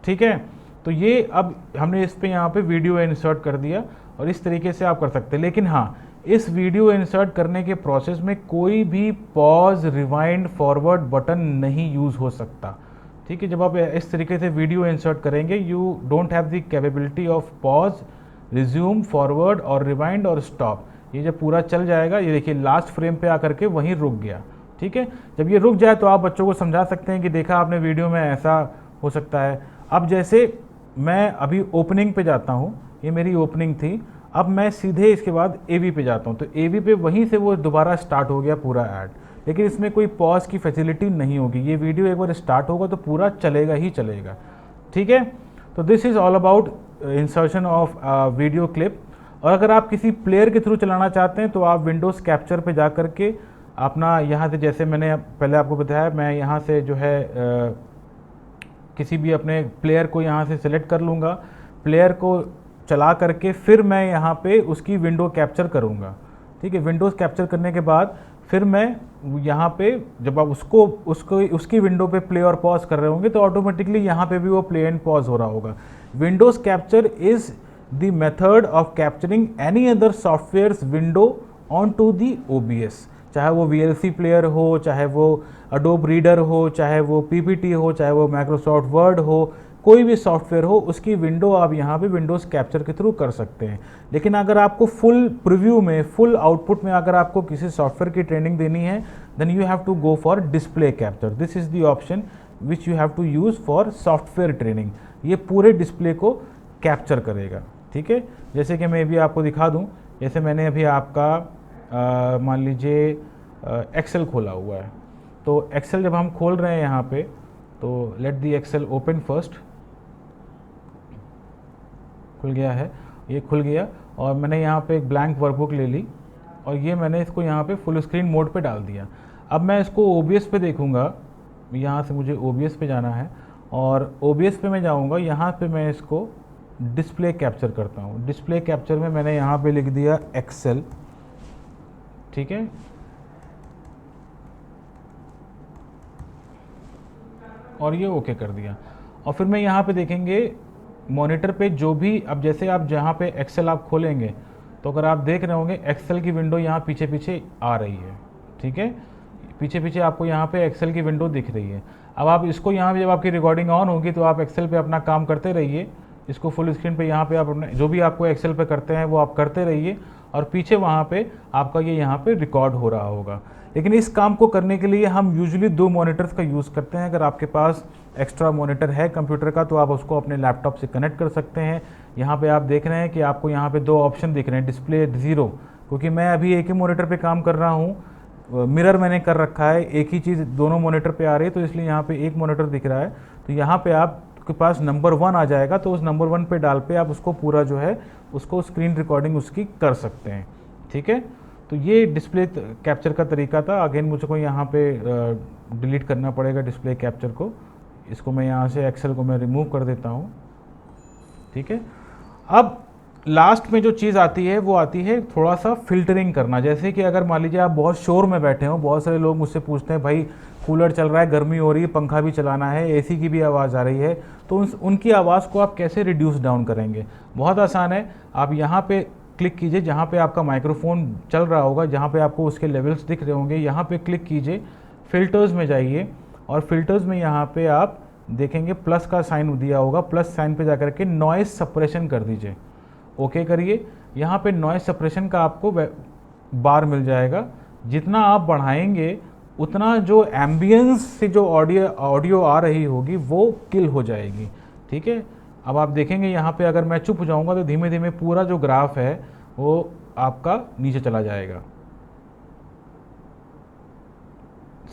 A: ठीक है। तो ये अब हमने इस पे यहाँ पे वीडियो इंसर्ट कर दिया और इस तरीके से आप कर सकते हैं। लेकिन हाँ, इस वीडियो इंसर्ट करने के प्रोसेस में कोई भी पॉज, रिवाइंड, फॉरवर्ड बटन नहीं यूज़ हो सकता, ठीक है। जब आप इस तरीके से वीडियो इंसर्ट करेंगे, you don't have the capability of pause, resume, forward और रिवाइंड और स्टॉप। ये जब पूरा चल जाएगा, ये देखिए लास्ट फ्रेम पे आकर के वहीं रुक गया, ठीक है। जब ये रुक जाए तो आप बच्चों को समझा सकते हैं कि देखा आपने वीडियो में ऐसा हो सकता है। अब जैसे मैं अभी ओपनिंग पे जाता हूँ, ये मेरी ओपनिंग थी, अब मैं सीधे इसके बाद एवी पे जाता हूँ, तो एवी पे वहीं से वो दोबारा स्टार्ट हो गया पूरा ऐड, लेकिन इसमें कोई पॉज की फैसिलिटी नहीं होगी। ये वीडियो एक बार स्टार्ट होगा तो पूरा चलेगा ही चलेगा, ठीक है। तो this is all about insertion of video clip. और अगर आप किसी प्लेयर के थ्रू चलाना चाहते हैं तो आप विंडोज़ कैप्चर पे जा कर के अपना यहाँ से, जैसे मैंने पहले आपको बताया, मैं यहाँ से जो है किसी भी अपने प्लेयर को यहाँ से सिलेक्ट कर लूँगा, प्लेयर को चला करके फिर मैं यहाँ पे उसकी विंडो कैप्चर करूँगा, ठीक है। विंडोज़ कैप्चर करने के बाद फिर मैं यहाँ पे जब आप उसकी विंडो पे प्ले और पॉज कर रहे होंगे तो ऑटोमेटिकली यहाँ पे भी वो प्ले एंड पॉज हो रहा होगा। Windows capture is the method of capturing any other softwares window on to the OBS। चाहे वो VLC प्लेयर हो, चाहे वो अडोब रीडर हो, चाहे वो PPT हो, चाहे वो माइक्रोसॉफ्ट वर्ड हो, कोई भी सॉफ्टवेयर हो, उसकी विंडो आप यहाँ पे विंडोज़ कैप्चर के थ्रू कर सकते हैं। लेकिन अगर आपको फुल प्रीव्यू में, फुल आउटपुट में अगर आपको किसी सॉफ्टवेयर की ट्रेनिंग देनी है, then you have to go for display capture. This is the option which you have to use for software training. ये पूरे डिस्प्ले को कैप्चर करेगा, ठीक है। जैसे कि मैं भी आपको दिखा दूँ, जैसे मैंने अभी आपका मान लीजिए एक्सेल खोला हुआ है, तो एक्सेल जब हम खोल रहे हैं यहाँ पे, तो let the Excel open first. खुल गया है, ये खुल गया, और मैंने यहाँ पे एक ब्लैंक वर्कबुक ले ली और ये मैंने इसको यहाँ पे फुल स्क्रीन मोड पे डाल दिया। अब मैं इसको OBS पे देखूँगा, यहाँ से मुझे OBS पे जाना है और OBS पे मैं जाऊँगा, यहाँ पे मैं इसको डिस्प्ले कैप्चर करता हूँ। डिस्प्ले कैप्चर में मैंने यहाँ पे लिख दिया एक्सेल, ठीक है। और ये ओके कर दिया। और फिर मैं यहाँ पे देखेंगे मॉनिटर पे जो भी, अब जैसे आप जहाँ पे एक्सेल आप खोलेंगे, तो अगर आप देख रहे होंगे एक्सेल की विंडो यहाँ पीछे पीछे आ रही है, ठीक है। पीछे पीछे आपको यहाँ पे एक्सेल की विंडो दिख रही है। अब आप इसको यहाँ पे, जब आपकी रिकॉर्डिंग ऑन होगी तो आप एक्सेल पे अपना काम करते रहिए, इसको फुल स्क्रीन पे यहाँ पे आप अपने जो भी आपको एक्सेल पे करते हैं वो आप करते रहिए, और पीछे वहाँ पे आपका ये यहाँ पे रिकॉर्ड हो रहा होगा। लेकिन इस काम को करने के लिए हम यूजुअली 2 मॉनिटर्स का यूज़ करते हैं। अगर आपके पास एक्स्ट्रा मॉनिटर है कंप्यूटर का, तो आप उसको अपने लैपटॉप से कनेक्ट कर सकते हैं। यहाँ पे आप देख रहे हैं कि आपको यहाँ पे 2 ऑप्शन दिख रहे हैं, डिस्प्ले 0, क्योंकि मैं अभी एक ही मॉनिटर पे काम कर रहा हूँ, मिरर मैंने कर रखा है, एक ही चीज़ दोनों मॉनिटर पे आ रही है, तो इसलिए यहाँ पे एक मॉनिटर दिख रहा है। तो यहाँ पे आपके पास नंबर 1 आ जाएगा, तो उस नंबर 1 पे डाल पे आप उसको पूरा जो है उसको स्क्रीन रिकॉर्डिंग उसकी कर सकते हैं, ठीक है। तो ये डिस्प्ले कैप्चर का तरीका था। अगेन मुझको यहाँ पे डिलीट करना पड़ेगा डिस्प्ले कैप्चर को, इसको मैं यहाँ से एक्सेल को मैं रिमूव कर देता हूँ, ठीक है। अब लास्ट में जो चीज़ आती है वो आती है थोड़ा सा फिल्टरिंग करना। जैसे कि अगर मान लीजिए आप बहुत शोर में बैठे हो, बहुत सारे लोग मुझसे पूछते हैं भाई कूलर चल रहा है, गर्मी हो रही है, पंखा भी चलाना है, AC की भी आवाज़ आ रही है, तो उनकी आवाज़ को आप कैसे रिड्यूस डाउन करेंगे। बहुत आसान है, आप यहाँ पे क्लिक कीजिए जहाँ पे आपका माइक्रोफोन चल रहा होगा, जहाँ पे आपको उसके लेवल्स दिख रहे होंगे, यहाँ पे क्लिक कीजिए, फिल्टर्स में जाइए, और फिल्टर्स में यहाँ पे आप देखेंगे प्लस का साइन दिया होगा, प्लस साइन पे जाकर के नॉइज़ सप्रेशन कर दीजिए, ओके करिए। यहाँ पे नॉइज़ सप्रेशन का आपको बार मिल जाएगा। जितना आप बढ़ाएंगे उतना जो एम्बियंस से जो ऑडियो आ रही होगी वो किल हो जाएगी, ठीक है। अब आप देखेंगे यहाँ पे अगर मैं चुप हो जाऊँगा तो धीमे धीमे पूरा जो ग्राफ है वो आपका नीचे चला जाएगा।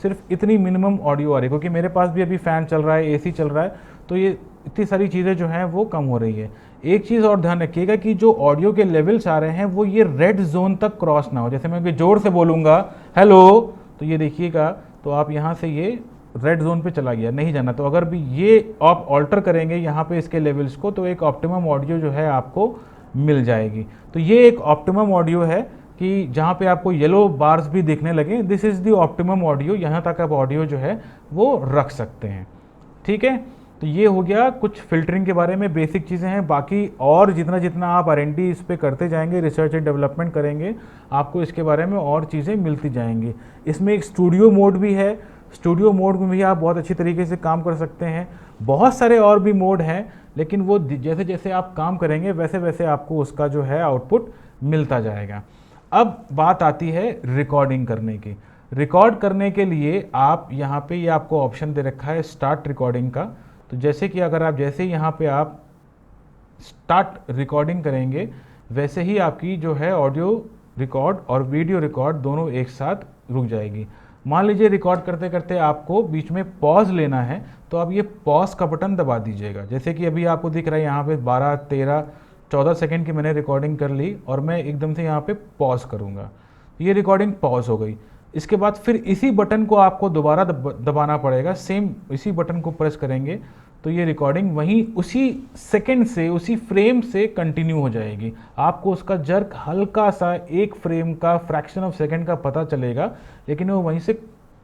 A: सिर्फ इतनी मिनिमम ऑडियो आ रही है, क्योंकि मेरे पास भी अभी फ़ैन चल रहा है, AC चल रहा है, तो ये इतनी सारी चीज़ें जो हैं वो कम हो रही है। एक चीज़ और ध्यान रखिएगा कि जो ऑडियो के लेवल्स आ रहे हैं वो ये रेड जोन तक क्रॉस ना हो। जैसे मैं जोर से बोलूँगा हेलो, तो ये देखिएगा, तो आप यहाँ से ये रेड जोन पे चला गया, नहीं जाना। तो अगर भी ये आप ऑल्टर करेंगे यहाँ पे इसके लेवल्स को, तो एक ऑप्टिमम ऑडियो जो है आपको मिल जाएगी। तो ये एक ऑप्टिमम ऑडियो है कि जहाँ पे आपको येलो बार्स भी दिखने लगे, this is the optimum audio, यहाँ तक आप ऑडियो जो है वो रख सकते हैं, ठीक है। तो ये हो गया कुछ फिल्टरिंग के बारे में, बेसिक चीज़ें हैं। बाकी और जितना जितना आप R&D इस पे करते जाएंगे, रिसर्च एंड डेवलपमेंट करेंगे, आपको इसके बारे में और चीज़ें मिलती जाएंगी। इसमें एक स्टूडियो मोड भी है, स्टूडियो मोड में भी आप बहुत अच्छी तरीके से काम कर सकते हैं। बहुत सारे और भी मोड हैं, लेकिन वो जैसे जैसे आप काम करेंगे वैसे वैसे आपको उसका जो है आउटपुट मिलता जाएगा। अब बात आती है रिकॉर्डिंग करने की। रिकॉर्ड करने के लिए आप यहाँ पे ये आपको ऑप्शन दे रखा है स्टार्ट रिकॉर्डिंग का। तो जैसे कि अगर आप जैसे यहाँ पे आप स्टार्ट रिकॉर्डिंग करेंगे, वैसे ही आपकी जो है ऑडियो रिकॉर्ड और वीडियो रिकॉर्ड दोनों एक साथ रुक जाएगी। मान लीजिए रिकॉर्ड करते करते आपको बीच में पॉज लेना है, तो आप ये पॉज का बटन दबा दीजिएगा। जैसे कि अभी आपको दिख रहा है यहाँ पे 12, 13, 14 सेकेंड की मैंने रिकॉर्डिंग कर ली, और मैं एकदम से यहाँ पे पॉज करूँगा, ये रिकॉर्डिंग पॉज हो गई। इसके बाद फिर इसी बटन को आपको दोबारा दबाना पड़ेगा, सेम इसी बटन को प्रेस करेंगे तो ये रिकॉर्डिंग वहीं उसी सेकंड से, उसी फ्रेम से कंटिन्यू हो जाएगी। आपको उसका जर्क हल्का सा एक फ्रेम का फ्रैक्शन ऑफ सेकंड का पता चलेगा, लेकिन वो वहीं से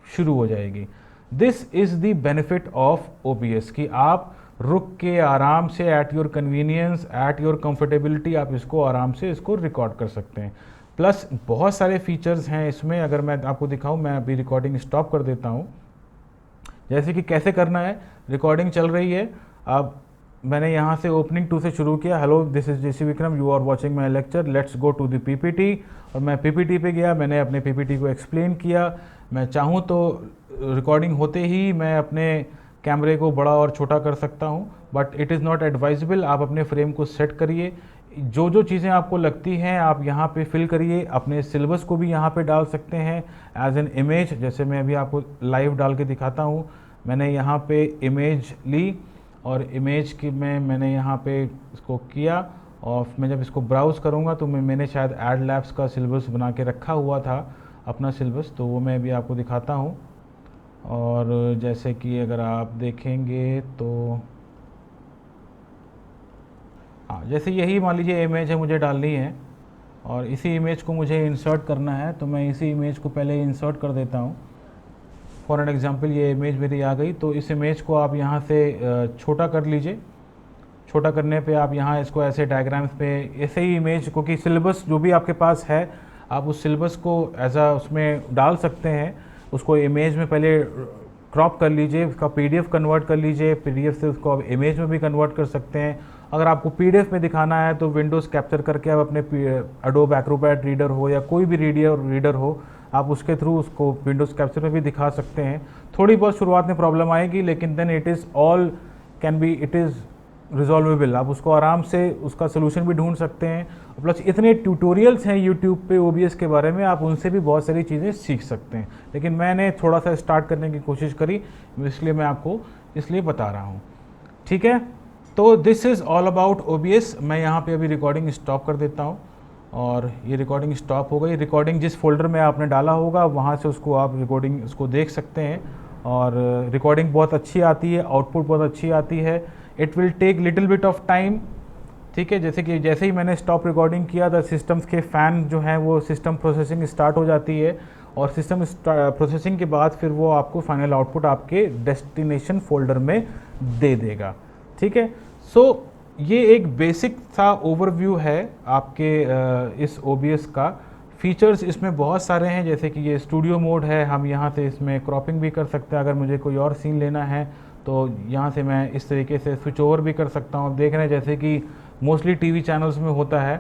A: शुरू हो जाएगी। This is the benefit of OBS कि आप रुक के आराम से at your convenience, at your comfortability आप इसको आराम से इसको रिकॉर्ड कर सकते हैं। प्लस बहुत सारे फीचर्स हैं इसमें। अगर मैं आपको दिखाऊं, मैं अभी रिकॉर्डिंग स्टॉप कर देता हूं। जैसे कि कैसे करना है, रिकॉर्डिंग चल रही है। अब मैंने यहाँ से ओपनिंग 2 से शुरू किया। Hello, this is JC Vikram, you are watching my lecture, let's go to the PPT। और मैं PPT पे गया, मैंने अपने PPT को एक्सप्लेन किया। मैं चाहूँ तो रिकॉर्डिंग होते ही मैं अपने कैमरे को बड़ा और छोटा कर सकता हूँ, but it is not advisable. आप अपने फ्रेम को सेट करिए, जो जो चीज़ें आपको लगती हैं आप यहाँ पे फिल करिए। अपने सिलेबस को भी यहाँ पे डाल सकते हैं एज एन इमेज। जैसे मैं अभी आपको लाइव डाल के दिखाता हूँ। मैंने यहाँ पे इमेज ली और इमेज की मैंने यहाँ पे इसको किया, और मैं जब इसको ब्राउज़ करूँगा तो मैंने शायद एड लैब्स का सिलेबस बना के रखा हुआ था, अपना सिलेबस, तो वो मैं अभी आपको दिखाता हूँ। और जैसे कि अगर आप देखेंगे तो हाँ, जैसे यही मान लीजिए इमेज है, मुझे डालनी है और इसी इमेज को मुझे इंसर्ट करना है, तो मैं इसी इमेज को पहले इंसर्ट कर देता हूँ। फॉर एन एग्जांपल ये इमेज मेरी आ गई, तो इस इमेज को आप यहाँ से छोटा कर लीजिए। छोटा करने पे आप यहाँ इसको ऐसे डायग्राम्स पे ऐसे ही इमेज, क्योंकि सिलेबस जो भी आपके पास है आप उस सिलेबस को एज आ उसमें डाल सकते हैं। उसको इमेज में पहले क्रॉप कर लीजिए, उसका PDF कन्वर्ट कर लीजिए, PDF से उसको आप इमेज में भी कन्वर्ट कर सकते हैं। अगर आपको PDF में दिखाना है तो विंडोज़ कैप्चर करके आप अपने एडोब एक्रोबैट रीडर हो या कोई भी रीडर हो, आप उसके थ्रू उसको विंडोज़ कैप्चर में भी दिखा सकते हैं। थोड़ी बहुत शुरुआत में प्रॉब्लम आएगी, लेकिन देन इट इज़ रिजॉल्वेबल। आप उसको आराम से उसका सोल्यूशन भी ढूंढ सकते हैं। प्लस इतने ट्यूटोरियल्स हैं यूट्यूब पे OBS के बारे में, आप उनसे भी बहुत सारी चीज़ें सीख सकते हैं। लेकिन मैंने थोड़ा सा स्टार्ट करने की कोशिश करी, इसलिए मैं आपको इसलिए बता रहा हूँ। ठीक है, तो this is all about OBS। मैं यहाँ पे अभी रिकॉर्डिंग स्टॉप कर देता हूँ और ये रिकॉर्डिंग स्टॉप हो गई। रिकॉर्डिंग जिस फोल्डर में आपने डाला होगा वहाँ से उसको आप रिकॉर्डिंग उसको देख सकते हैं, और रिकॉर्डिंग बहुत अच्छी आती है, आउटपुट बहुत अच्छी आती है। It will take little bit of time. ठीक है, जैसे ही मैंने स्टॉप रिकॉर्डिंग किया था, सिस्टम्स के फ़ैन जो हैं वो सिस्टम प्रोसेसिंग स्टार्ट हो जाती है, और सिस्टम प्रोसेसिंग के बाद फिर वो आपको फाइनल आउटपुट आपके डेस्टिनेशन फोल्डर में दे देगा। ठीक है, सो ये एक बेसिक सा ओवरव्यू है आपके इस OBS का। फीचर्स इसमें बहुत सारे हैं, जैसे कि ये स्टूडियो मोड है, हम यहाँ से इसमें क्रॉपिंग भी कर सकते हैं। अगर मुझे कोई और सीन लेना है तो यहाँ से मैं इस तरीके से स्विच ओवर भी कर सकता हूँ। देख रहे हैं जैसे कि मोस्टली TV चैनल्स में होता है,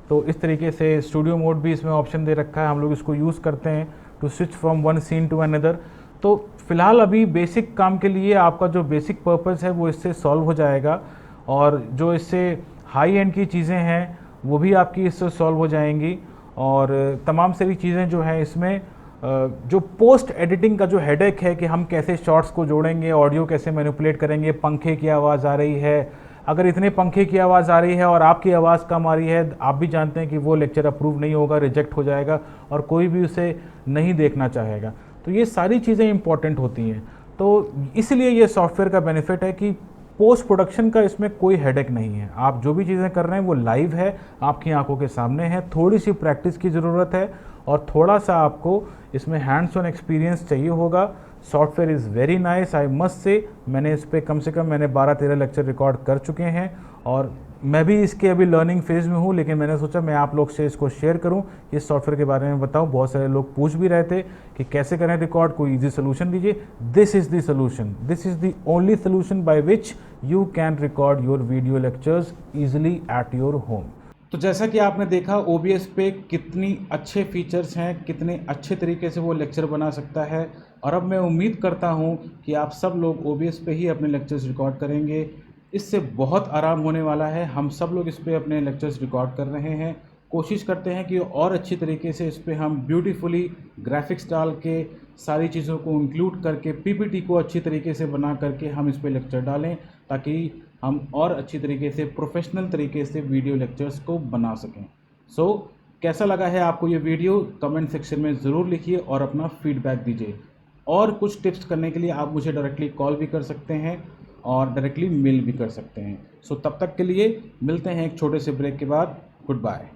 A: तो इस तरीके से स्टूडियो मोड भी इसमें ऑप्शन दे रखा है। हम लोग इसको यूज़ करते हैं to switch from one scene to another. तो फिलहाल अभी बेसिक काम के लिए आपका जो बेसिक पर्पज़ है वो इससे सॉल्व हो जाएगा, और जो इससे हाई एंड की चीज़ें हैं वो भी आपकी इससे सॉल्व हो जाएंगी। और तमाम सारी चीज़ें जो हैं इसमें, जो पोस्ट एडिटिंग का जो हेडेक है कि हम कैसे शॉर्ट्स को जोड़ेंगे, ऑडियो कैसे मैनिपुलेट करेंगे, पंखे की आवाज़ आ रही है, अगर इतने पंखे की आवाज़ आ रही है और आपकी आवाज़ कम आ रही है, आप भी जानते हैं कि वो लेक्चर अप्रूव नहीं होगा, रिजेक्ट हो जाएगा और कोई भी उसे नहीं देखना चाहेगा। तो ये सारी चीज़ें इंपॉर्टेंट होती हैं। तो इसलिए ये सॉफ्टवेयर का बेनिफिट है कि पोस्ट प्रोडक्शन का इसमें कोई हेडेक नहीं है। आप जो भी चीज़ें कर रहे हैं वो लाइव है, आपकी आंखों के सामने है। थोड़ी सी प्रैक्टिस की ज़रूरत है और थोड़ा सा आपको इसमें हैंड्स ऑन एक्सपीरियंस चाहिए होगा। Software is very nice, I must say. मैंने इस पर कम से कम 12-13 लेक्चर रिकॉर्ड कर चुके हैं, और मैं भी इसके अभी लर्निंग फेज़ में हूँ, लेकिन मैंने सोचा मैं आप लोग से इसको शेयर करूँ, इस सॉफ्टवेयर के बारे में बताऊँ। बहुत सारे लोग पूछ भी रहे थे कि कैसे करें रिकॉर्ड, कोई ईजी सोल्यूशन दीजिए। This is the solution, this is the only solution by which you can record your video lectures easily at your home. तो जैसा कि आपने देखा OBS पे कितनी अच्छे फीचर्स हैं, कितने अच्छे तरीके से वो लेक्चर बना सकता है, और अब मैं उम्मीद करता हूँ कि आप सब लोग OBS पे ही अपने लेक्चर्स रिकॉर्ड करेंगे। इससे बहुत आराम होने वाला है। हम सब लोग इस पे अपने लेक्चर्स रिकॉर्ड कर रहे हैं, कोशिश करते हैं कि और अच्छी तरीके से इस पे हम ब्यूटीफुली ग्राफिक्स डाल के सारी चीज़ों को इंक्लूड करके PPT को अच्छी तरीके से बना करके हम इस पे लेक्चर डालें, ताकि हम और अच्छी तरीके से प्रोफेशनल तरीके से वीडियो लेक्चर्स को बना सकें। सो कैसा लगा है आपको ये वीडियो, कमेंट सेक्शन में ज़रूर लिखिए और अपना फीडबैक दीजिए। और कुछ टिप्स करने के लिए आप मुझे डायरेक्टली कॉल भी कर सकते हैं और डायरेक्टली मेल भी कर सकते हैं। सो तब तक के लिए मिलते हैं एक छोटे से ब्रेक के बाद। Good bye.